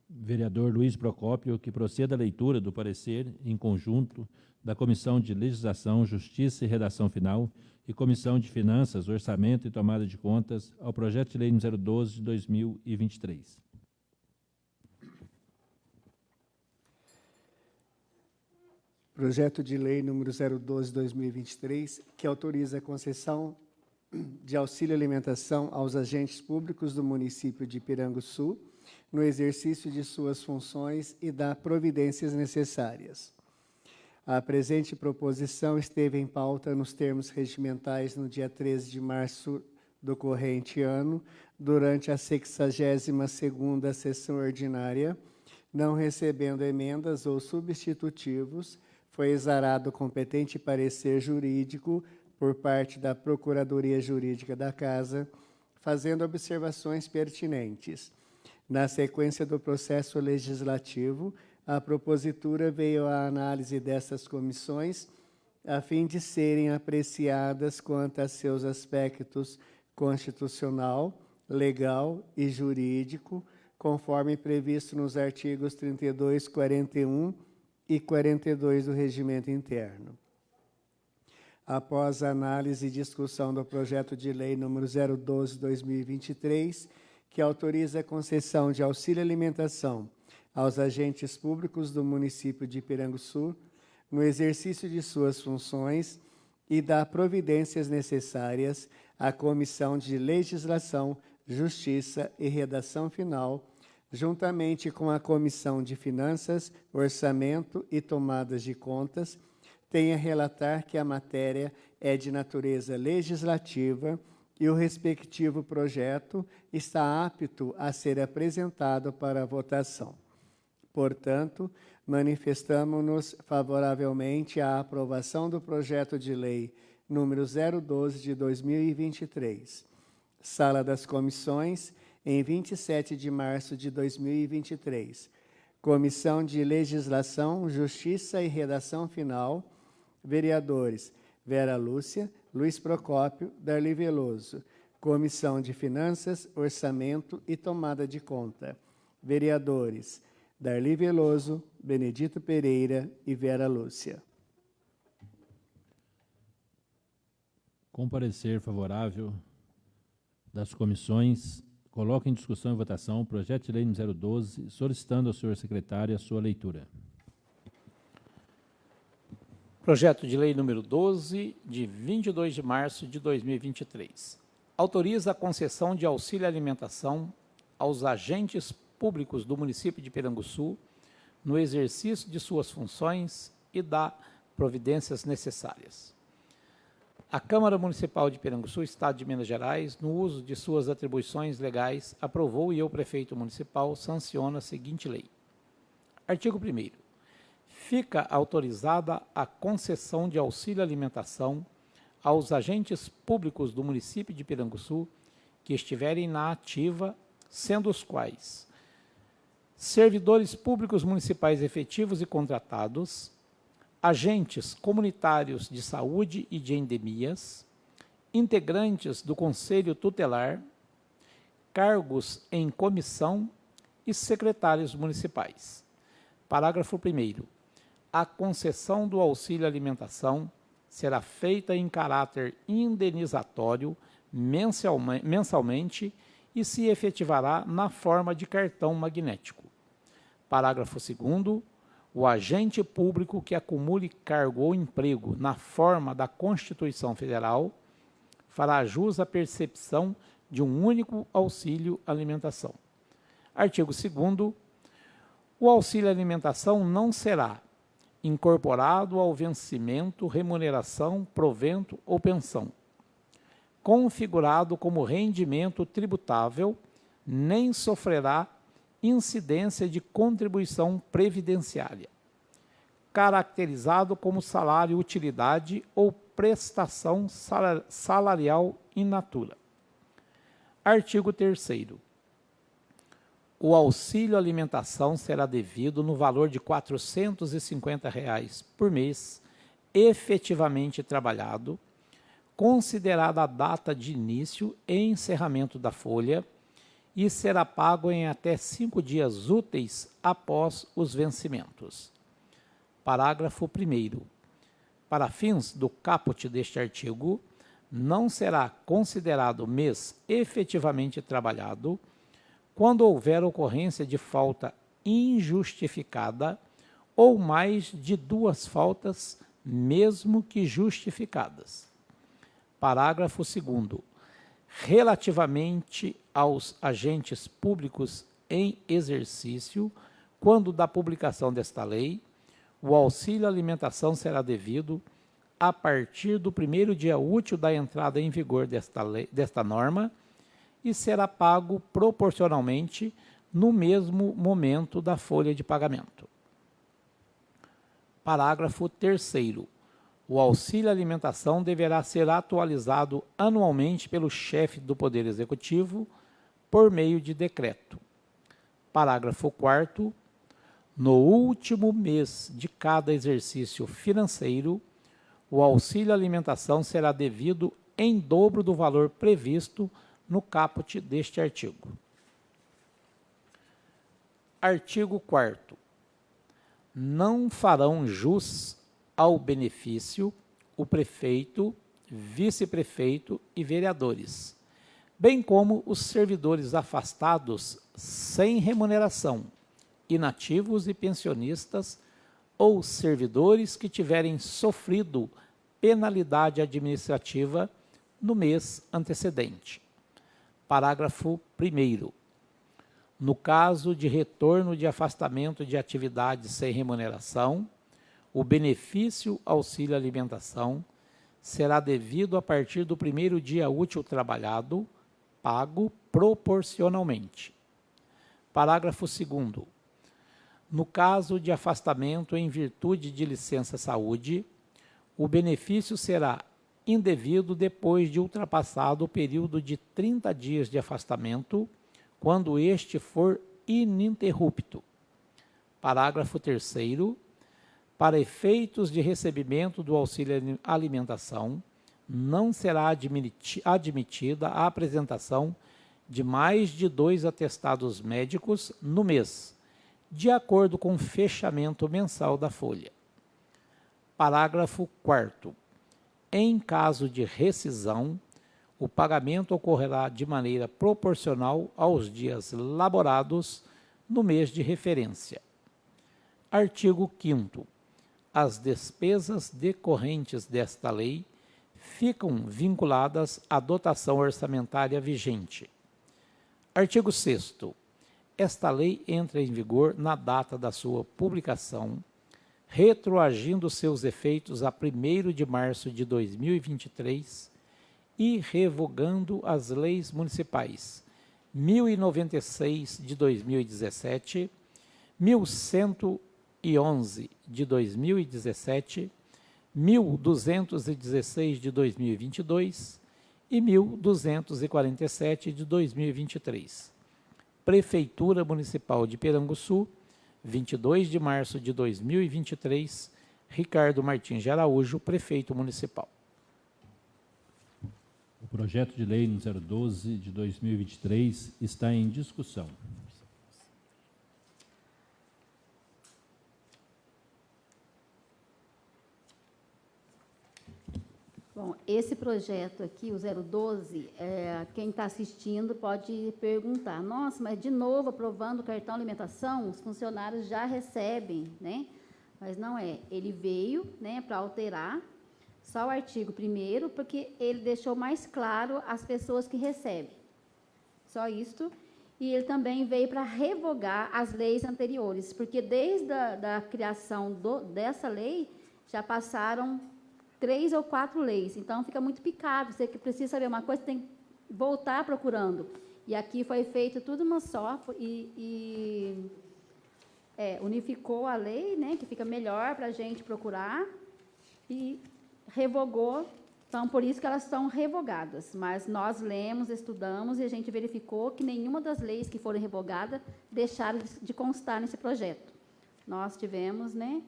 vereador Luiz Procópio, que proceda à leitura do parecer em conjunto da Comissão de Legislação, Justiça e Redação Final e Comissão de Finanças, Orçamento e Tomada de Contas ao projeto de lei número 012 de 2023. Projeto de lei número 012 de 2023, que autoriza a concessão de auxílio alimentação aos agentes públicos do município de Piranguçu no exercício de suas funções e dá providências necessárias. A presente proposição esteve em pauta nos termos regimentais no dia 13 de março do corrente ano, durante a 62ª sessão ordinária, não recebendo emendas ou substitutivos, foi exarado o competente parecer jurídico por parte da Procuradoria Jurídica da Casa, fazendo observações pertinentes. Na sequência do processo legislativo, a propositura veio à análise dessas comissões, a fim de serem apreciadas quanto a seus aspectos constitucional, legal e jurídico, conforme previsto nos artigos 32, 41 e 42 do Regimento Interno. Após a análise e discussão do projeto de lei número 012/2023, que autoriza a concessão de auxílio alimentação aos agentes públicos do município de Piranguçu, no exercício de suas funções e dá providências necessárias à Comissão de Legislação, Justiça e Redação Final, juntamente com a Comissão de Finanças, Orçamento e Tomadas de Contas, tem a relatar que a matéria é de natureza legislativa e o respectivo projeto está apto a ser apresentado para votação. Portanto, manifestamo-nos favoravelmente à aprovação do projeto de lei número 012 de 2023. Sala das Comissões, em 27 de março de 2023. Comissão de Legislação, Justiça e Redação Final. Vereadores Vera Lúcia, Luiz Procópio, Darli Veloso. Comissão de Finanças, Orçamento e Tomada de Conta. Vereadores Darli Veloso, Benedito Pereira e Vera Lúcia. Com parecer favorável das comissões, coloco em discussão e votação o projeto de lei número 012, solicitando ao senhor secretário a sua leitura. Projeto de Lei número 12, de 22 de março de 2023. Autoriza a concessão de auxílio alimentação aos agentes públicos do município de Piranguçu no exercício de suas funções e dá providências necessárias. A Câmara Municipal de Piranguçu, Estado de Minas Gerais, no uso de suas atribuições legais, aprovou e o prefeito municipal sanciona a seguinte lei. Artigo 1º. Fica autorizada a concessão de auxílio alimentação aos agentes públicos do município de Piranguçu que estiverem na ativa, sendo os quais servidores públicos municipais efetivos e contratados, agentes comunitários de saúde e de endemias, integrantes do Conselho Tutelar, cargos em comissão e secretários municipais. Parágrafo 1º. A concessão do auxílio alimentação será feita em caráter indenizatório mensalmente e se efetivará na forma de cartão magnético. Parágrafo 2º. O agente público que acumule cargo ou emprego na forma da Constituição Federal fará jus à percepção de um único auxílio alimentação. Artigo 2º. O auxílio alimentação não será incorporado ao vencimento, remuneração, provento ou pensão, configurado como rendimento tributável, nem sofrerá incidência de contribuição previdenciária, caracterizado como salário-utilidade ou prestação salarial in natura. Artigo 3º. O auxílio alimentação será devido no valor de R$ 450 por mês, efetivamente trabalhado, considerada a data de início e encerramento da folha, e será pago em até 5 dias úteis após os vencimentos. Parágrafo 1º. Para fins do caput deste artigo, não será considerado mês efetivamente trabalhado quando houver ocorrência de falta injustificada ou mais de 2 faltas, mesmo que justificadas. Parágrafo 2º. Relativamente aos agentes públicos em exercício, quando da publicação desta lei, o auxílio alimentação será devido a partir do 1º dia útil da entrada em vigor desta norma e será pago proporcionalmente no mesmo momento da folha de pagamento. Parágrafo 3º. O auxílio alimentação deverá ser atualizado anualmente pelo chefe do Poder Executivo por meio de decreto. Parágrafo 4º. No último mês de cada exercício financeiro, o auxílio alimentação será devido em dobro do valor previsto no caput deste artigo. Artigo 4º. Não farão jus ao benefício o prefeito, vice-prefeito e vereadores, bem como os servidores afastados sem remuneração, inativos e pensionistas ou servidores que tiverem sofrido penalidade administrativa no mês antecedente. Parágrafo 1º. No caso de retorno de afastamento de atividade sem remuneração, o benefício auxílio alimentação será devido a partir do 1º dia útil trabalhado, pago proporcionalmente. Parágrafo 2º. No caso de afastamento em virtude de licença saúde, o benefício será indevido depois de ultrapassado o período de 30 dias de afastamento, quando este for ininterrupto. Parágrafo 3º. Para efeitos de recebimento do auxílio alimentação, não será admitida a apresentação de mais de 2 atestados médicos no mês, de acordo com o fechamento mensal da folha. Parágrafo 4º. Em caso de rescisão, o pagamento ocorrerá de maneira proporcional aos dias laborados no mês de referência. Artigo 5º. as despesas decorrentes desta lei ficam vinculadas à dotação orçamentária vigente. Artigo 6º. Esta lei entra em vigor na data da sua publicação, retroagindo seus efeitos a 1º de março de 2023 e revogando as leis municipais 1096 de 2017, 1111 de 2017, 1216 de 2022 e 1247 de 2023. Prefeitura Municipal de Piranguçu, 22 de março de 2023, Ricardo Martins de Araújo, Prefeito Municipal. O projeto de lei número 012 de 2023 está em discussão. Bom, esse projeto aqui, o 012, quem está assistindo pode perguntar, nossa, mas de novo aprovando o cartão alimentação, os funcionários já recebem, né? Mas não é, ele veio, né, para alterar só o artigo 1º, porque ele deixou mais claro as pessoas que recebem. Só isto. E ele também veio para revogar as leis anteriores, porque desde a criação dessa lei, já passaram 3 ou 4 leis, então fica muito picado, você que precisa saber uma coisa, tem que voltar procurando. E aqui foi feito tudo uma só, unificou a lei, né, que fica melhor para a gente procurar, e revogou, então por isso que elas estão revogadas. Mas nós lemos, estudamos, e a gente verificou que nenhuma das leis que foram revogadas deixaram de constar nesse projeto. Nós tivemos, né,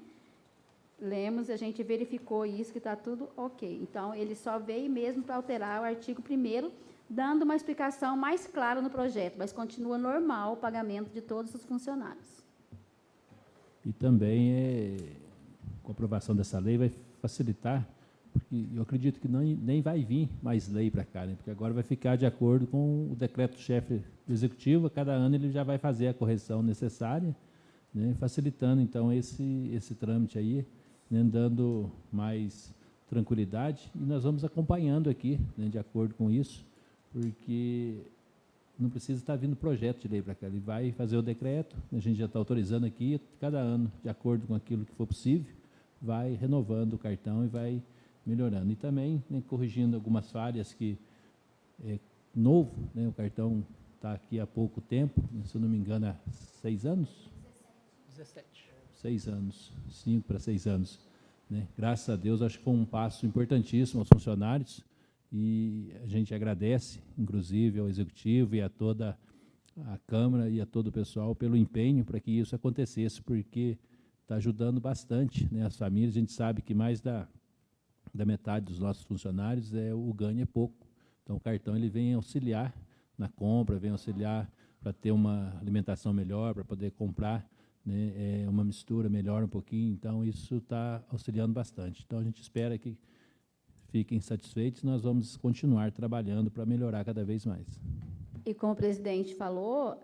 lemos e a gente verificou isso, que está tudo ok. Então, ele só veio mesmo para alterar o artigo 1º, dando uma explicação mais clara no projeto, mas continua normal o pagamento de todos os funcionários. E também, com a aprovação dessa lei, vai facilitar, porque eu acredito que nem vai vir mais lei para cá, né? Porque agora vai ficar de acordo com o decreto-chefe do Executivo, cada ano ele já vai fazer a correção necessária, né? Facilitando, então, esse trâmite aí, né, dando mais tranquilidade, e nós vamos acompanhando aqui, né, de acordo com isso, porque não precisa estar vindo projeto de lei para cá, ele vai fazer o decreto, a gente já está autorizando aqui, cada ano, de acordo com aquilo que for possível, vai renovando o cartão e vai melhorando. E também, né, corrigindo algumas falhas que é novo, né, o cartão está aqui há pouco tempo, se eu não me engano, há 6 anos? 17. 6 anos, 5 para 6 anos. Né? Graças a Deus, acho que foi um passo importantíssimo aos funcionários e a gente agradece, inclusive, ao Executivo e a toda a Câmara e a todo o pessoal pelo empenho para que isso acontecesse, porque está ajudando bastante, né, as famílias. A gente sabe que mais da metade dos nossos funcionários o ganho é pouco. Então, o cartão ele vem auxiliar na compra, vem auxiliar para ter uma alimentação melhor, para poder comprar, né, uma mistura melhor um pouquinho, então isso está auxiliando bastante. Então a gente espera que fiquem satisfeitos e nós vamos continuar trabalhando para melhorar cada vez mais. E como o presidente falou,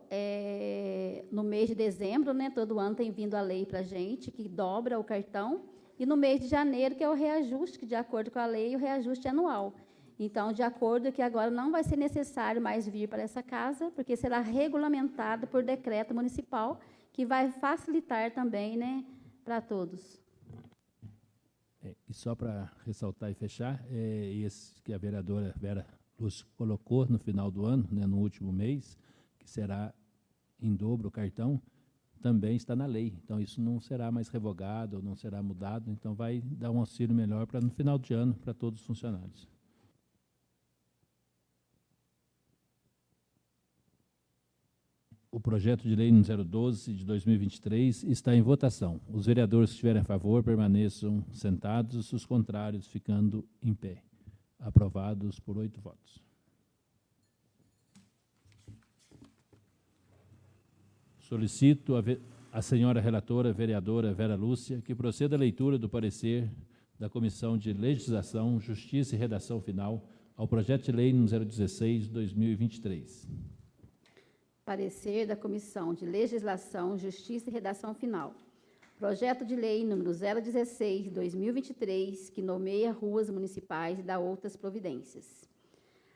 no mês de dezembro, né, todo ano tem vindo a lei para a gente, que dobra o cartão, e no mês de janeiro, que é o reajuste, que de acordo com a lei, o reajuste anual. Então, de acordo que agora não vai ser necessário mais vir para essa casa, porque será regulamentado por decreto municipal, que vai facilitar também, né, para todos. E só para ressaltar e fechar, esse que a vereadora Vera Lúcia colocou no final do ano, né, no último mês, que será em dobro o cartão, também está na lei. Então, isso não será mais revogado, não será mudado, então vai dar um auxílio melhor para no final de ano para todos os funcionários. O projeto de lei número 012 de 2023 está em votação. Os vereadores que estiverem a favor permaneçam sentados, os contrários ficando em pé. Aprovados por 8 votos. Solicito a senhora relatora, vereadora Vera Lúcia, que proceda à leitura do parecer da Comissão de Legislação, Justiça e Redação Final ao projeto de lei número 016 de 2023. Parecer da Comissão de Legislação, Justiça e Redação Final. Projeto de Lei número 016/2023, que nomeia ruas municipais e dá outras providências.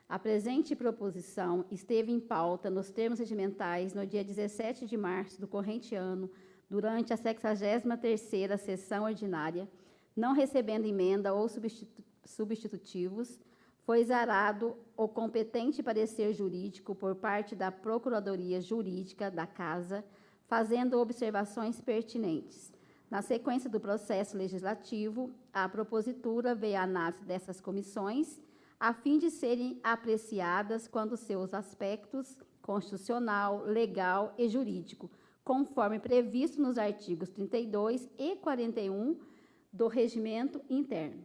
A presente proposição esteve em pauta nos termos regimentais no dia 17 de março do corrente ano, durante a 63ª sessão ordinária, não recebendo emenda ou substitutivos, foi exarado o competente parecer jurídico por parte da Procuradoria Jurídica da Casa, fazendo observações pertinentes. Na sequência do processo legislativo, a propositura veio à análise dessas comissões, a fim de serem apreciadas quando seus aspectos constitucional, legal e jurídico, conforme previsto nos artigos 32 e 41 do Regimento Interno.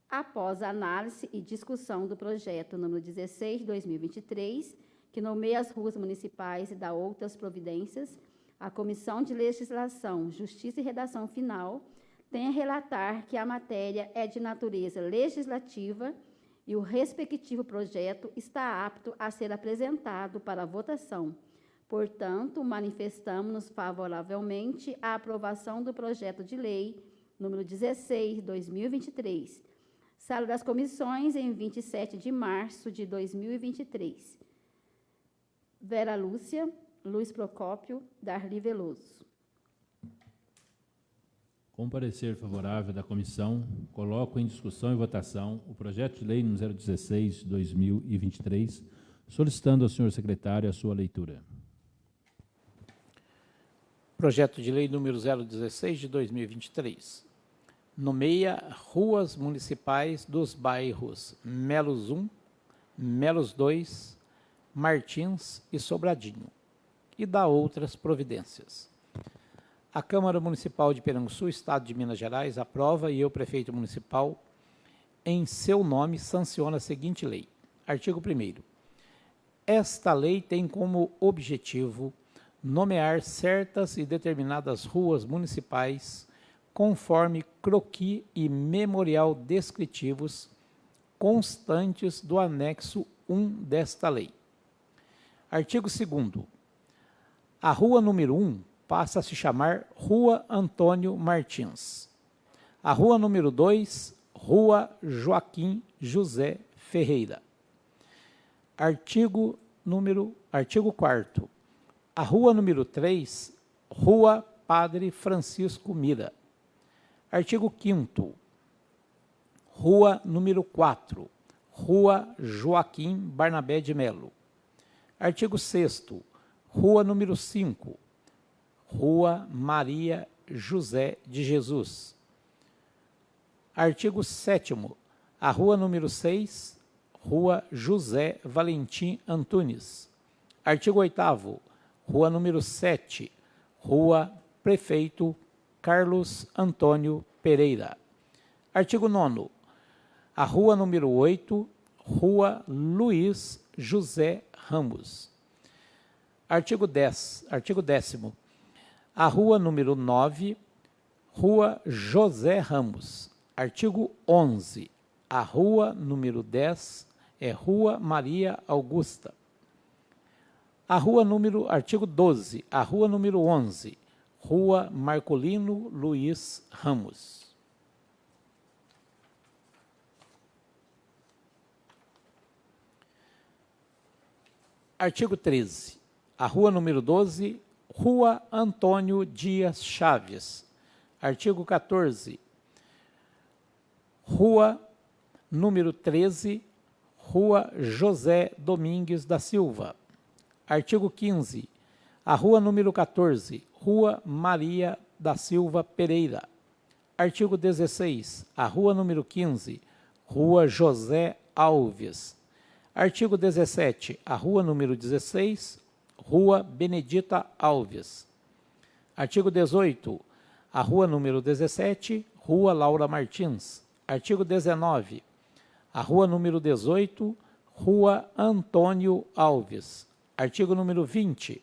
Após a análise e discussão do projeto número 16/2023, que nomeia as ruas municipais e dá outras providências, a Comissão de Legislação, Justiça e Redação Final tem a relatar que a matéria é de natureza legislativa e o respectivo projeto está apto a ser apresentado para votação. Portanto, manifestamos-nos favoravelmente à aprovação do projeto de lei número 16/2023, sala das comissões em 27 de março de 2023. Vera Lúcia, Luiz Procópio, Darli Veloso. Com parecer favorável da comissão, coloco em discussão e votação o projeto de lei número 016/2023, solicitando ao senhor secretário a sua leitura. Projeto de lei número 016 de 2023. Nomeia ruas municipais dos bairros Melos 1, Melos 2, Martins e Sobradinho, e dá outras providências. A Câmara Municipal de Piranguçu, Estado de Minas Gerais, aprova e eu, prefeito municipal, em seu nome, sanciona a seguinte lei. Artigo 1º. Esta lei tem como objetivo nomear certas e determinadas ruas municipais conforme croquis e memorial descritivos constantes do anexo 1 desta lei. Artigo 2º. A rua número 1 passa a se chamar Rua Antônio Martins. A rua número 2, Rua Joaquim José Ferreira. Artigo 4º. A rua número 3, Rua Padre Francisco Mira. Artigo 5º. Rua número 4, Rua Joaquim Barnabé de Melo. Artigo 6º. Rua número 5, Rua Maria José de Jesus. Artigo 7º. A rua número 6, Rua José Valentim Antunes. Artigo 8º. Rua número 7, Rua Prefeito Carlos Antônio Pereira. Artigo 9º. A rua número 8, Rua Luiz José Ramos. Artigo 10º. A rua número 9, Rua José Ramos. Artigo 11. A rua número 10 é Rua Maria Augusta. Artigo 12. A rua número 11, Rua Marcolino Luiz Ramos. Artigo 13. A rua número 12, Rua Antônio Dias Chaves. Artigo 14. Rua número 13, Rua José Domingues da Silva. Artigo 15. A rua número 14, Rua Maria da Silva Pereira. Artigo 16. A rua número 15, Rua José Alves. Artigo 17. A rua número 16, Rua Benedita Alves. Artigo 18. A rua número 17, Rua Laura Martins. Artigo 19. A rua número 18, Rua Antônio Alves. Artigo número 20.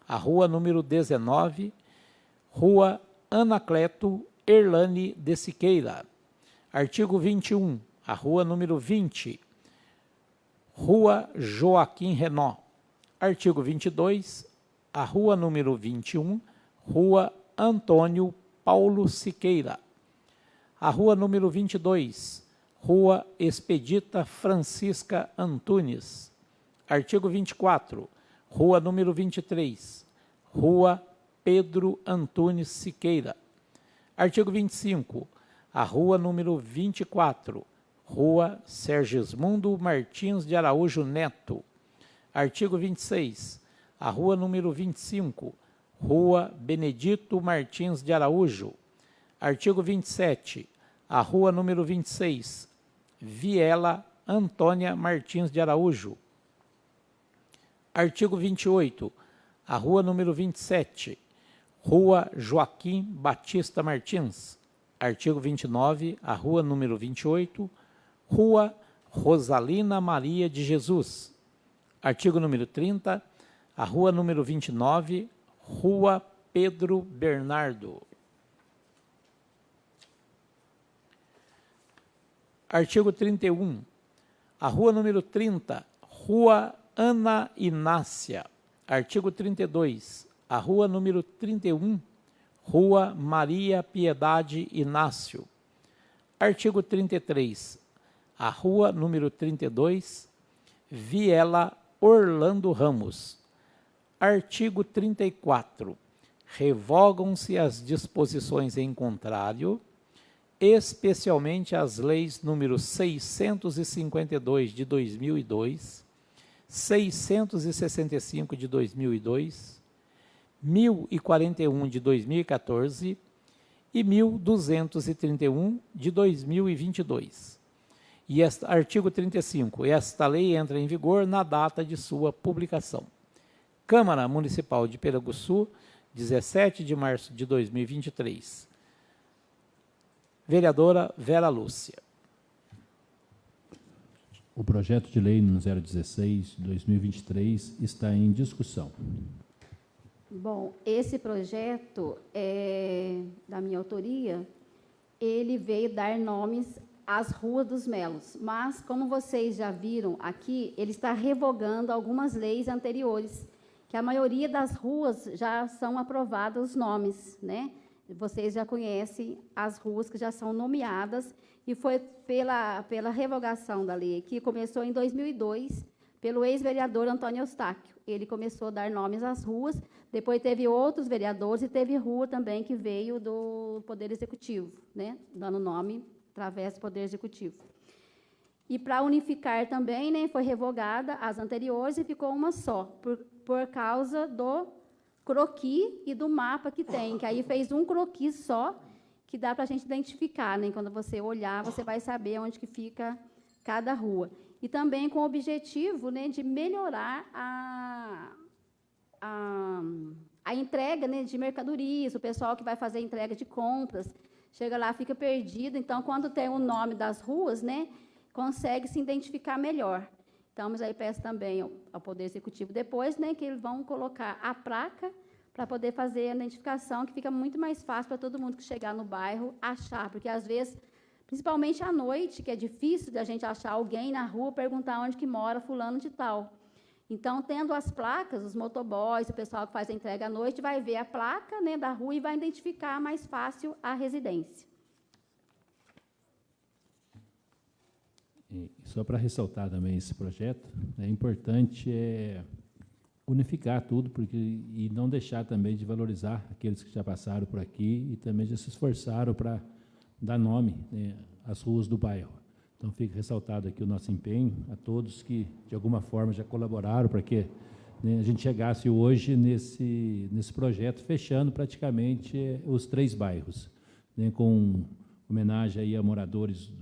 A rua número 19, Rua Anacleto Erlane de Siqueira. Artigo 21. A rua número 20, Rua Joaquim Renó. Artigo 22. A rua número 21, Rua Antônio Paulo Siqueira. A rua número 22, Rua Expedita Francisca Antunes. Artigo 24, Rua número 23, Rua Pedro Antunes Siqueira. Artigo 25, a rua número 24, Rua Sergismundo Martins de Araújo Neto. Artigo 26, a rua número 25, Rua Benedito Martins de Araújo. Artigo 27, a rua número 26, Viela Antônia Martins de Araújo. Artigo 28, a rua número 27, Rua Joaquim Batista Martins. Artigo 29, a rua número 28, Rua Rosalina Maria de Jesus. Artigo número 30, a rua número 29, Rua Pedro Bernardo. Artigo 31, a rua número 30, Rua Ana Inácia. Artigo 32, a rua número 31, Rua Maria Piedade Inácio. Artigo 33, a rua número 32, Viela Orlando Ramos. Artigo 34, revogam-se as disposições em contrário, especialmente as leis número 652 de 2002, 665 de 2002, 1041 de 2014 e 1231 de 2022. E artigo 35, esta lei entra em vigor na data de sua publicação. Câmara Municipal de Piraguçu, 17 de março de 2023. Vereadora Vera Lúcia. O projeto de lei número 016/2023 está em discussão. Bom, esse projeto é da minha autoria, ele veio dar nomes às ruas dos Melos, mas, como vocês já viram aqui, ele está revogando algumas leis anteriores, que a maioria das ruas já são aprovados os nomes, né? Vocês já conhecem as ruas que já são nomeadas, e foi pela revogação da lei, que começou em 2002, pelo ex-vereador Antônio Eustáquio. Ele começou a dar nomes às ruas, depois teve outros vereadores, e teve rua também que veio do Poder Executivo, né, dando nome através do Poder Executivo. E para unificar também, né, foi revogada as anteriores e ficou uma só, por causa do croqui e do mapa que tem, que aí fez um croqui só, que dá para a gente identificar, né? Quando você olhar, você vai saber onde que fica cada rua. E também com o objetivo, né, de melhorar a entrega, né, de mercadorias, o pessoal que vai fazer entrega de compras, chega lá, fica perdido. Então, quando tem o nome das ruas, né, consegue se identificar melhor. Então, mas aí peço também ao Poder Executivo depois, né, que eles vão colocar a placa para poder fazer a identificação, que fica muito mais fácil para todo mundo que chegar no bairro achar, porque às vezes, principalmente à noite, que é difícil de a gente achar alguém na rua, perguntar onde que mora fulano de tal. Então, tendo as placas, os motoboys, o pessoal que faz a entrega à noite, vai ver a placa, né, da rua e vai identificar mais fácil a residência. E só para ressaltar também esse projeto, é importante unificar tudo e não deixar também de valorizar aqueles que já passaram por aqui e também já se esforçaram para dar nome, né, às ruas do bairro. Então, fica ressaltado aqui o nosso empenho a todos que, de alguma forma, já colaboraram para que, né, a gente chegasse hoje nesse projeto, fechando praticamente os 3 bairros, né, com homenagem aí a moradores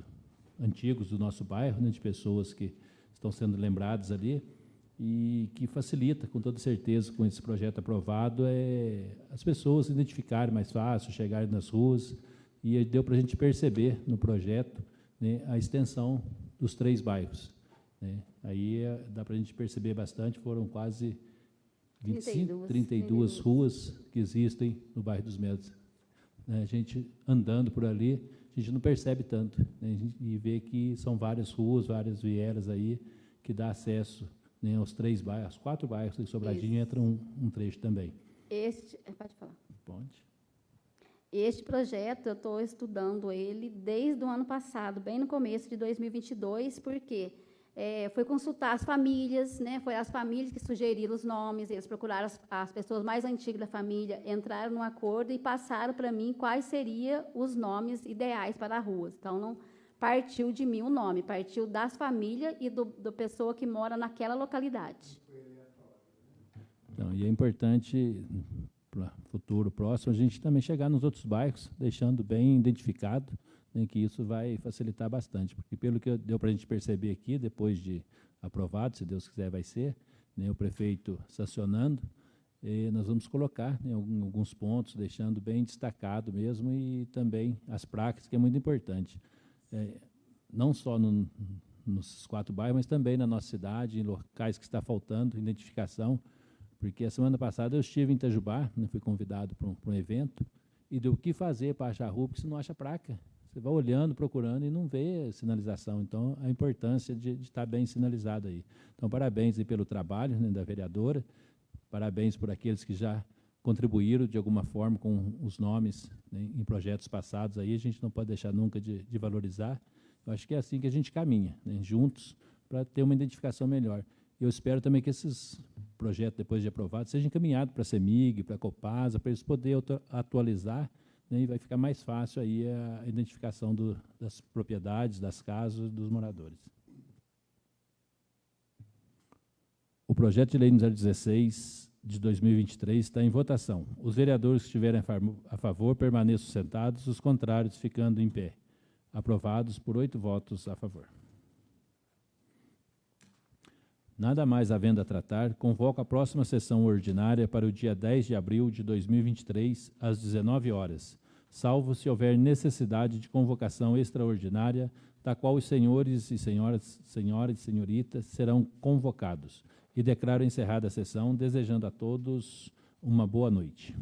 antigos do nosso bairro, né, de pessoas que estão sendo lembradas ali, e que facilita, com toda certeza, com esse projeto aprovado, as pessoas se identificarem mais fácil, chegarem nas ruas, e deu para a gente perceber no projeto, né, a extensão dos 3 bairros. Né. Aí dá para a gente perceber bastante, foram quase 32 ruas que existem no bairro dos Melos. Né, a gente andando por ali, a gente não percebe tanto, né, e vê que são várias ruas, várias vielas aí, que dá acesso, né, aos 3 bairros, aos 4 bairros, em Sobradinho entra um trecho também. Pode falar. Pode. Este projeto, eu estou estudando ele desde o ano passado, bem no começo de 2022, porque foi consultar as famílias, né? Foi as famílias que sugeriram os nomes, eles procuraram as pessoas mais antigas da família, entraram num acordo e passaram para mim quais seriam os nomes ideais para a rua. Então, não partiu de mim o nome, partiu das famílias e do pessoa que mora naquela localidade. Então, e é importante, para o futuro próximo, a gente também chegar nos outros bairros, deixando bem identificado, né, que isso vai facilitar bastante, porque pelo que deu para a gente perceber aqui, depois de aprovado, se Deus quiser vai ser, né, o prefeito sancionando, nós vamos colocar, né, alguns pontos, deixando bem destacado mesmo, e também as placas, que é muito importante. Não só nos 4 bairros, mas também na nossa cidade, em locais que está faltando identificação, porque a semana passada eu estive em Itajubá, né, fui convidado para um evento, e deu o que fazer para achar a rua, porque você não acha placa. Você vai olhando, procurando e não vê sinalização. Então, a importância de estar bem sinalizado aí. Então, parabéns aí pelo trabalho, né, da vereadora, parabéns por aqueles que já contribuíram de alguma forma com os nomes, né, em projetos passados aí, a gente não pode deixar nunca de valorizar. Eu acho que é assim que a gente caminha, né, juntos, para ter uma identificação melhor. Eu espero também que esses projetos, depois de aprovados, sejam encaminhados para a CEMIG, para a Copasa, para eles poderem atualizar, né, e vai ficar mais fácil aí a identificação das propriedades, das casas, dos moradores. O projeto de lei número 16 de 2023 está em votação. Os vereadores que estiverem a favor permaneçam sentados, os contrários ficando em pé. Aprovados por 8 votos a favor. Nada mais havendo a tratar, convoco a próxima sessão ordinária para o dia 10 de abril de 2023, às 19 horas, salvo se houver necessidade de convocação extraordinária, da qual os senhores e senhoras e senhoritas serão convocados. E declaro encerrada a sessão, desejando a todos uma boa noite.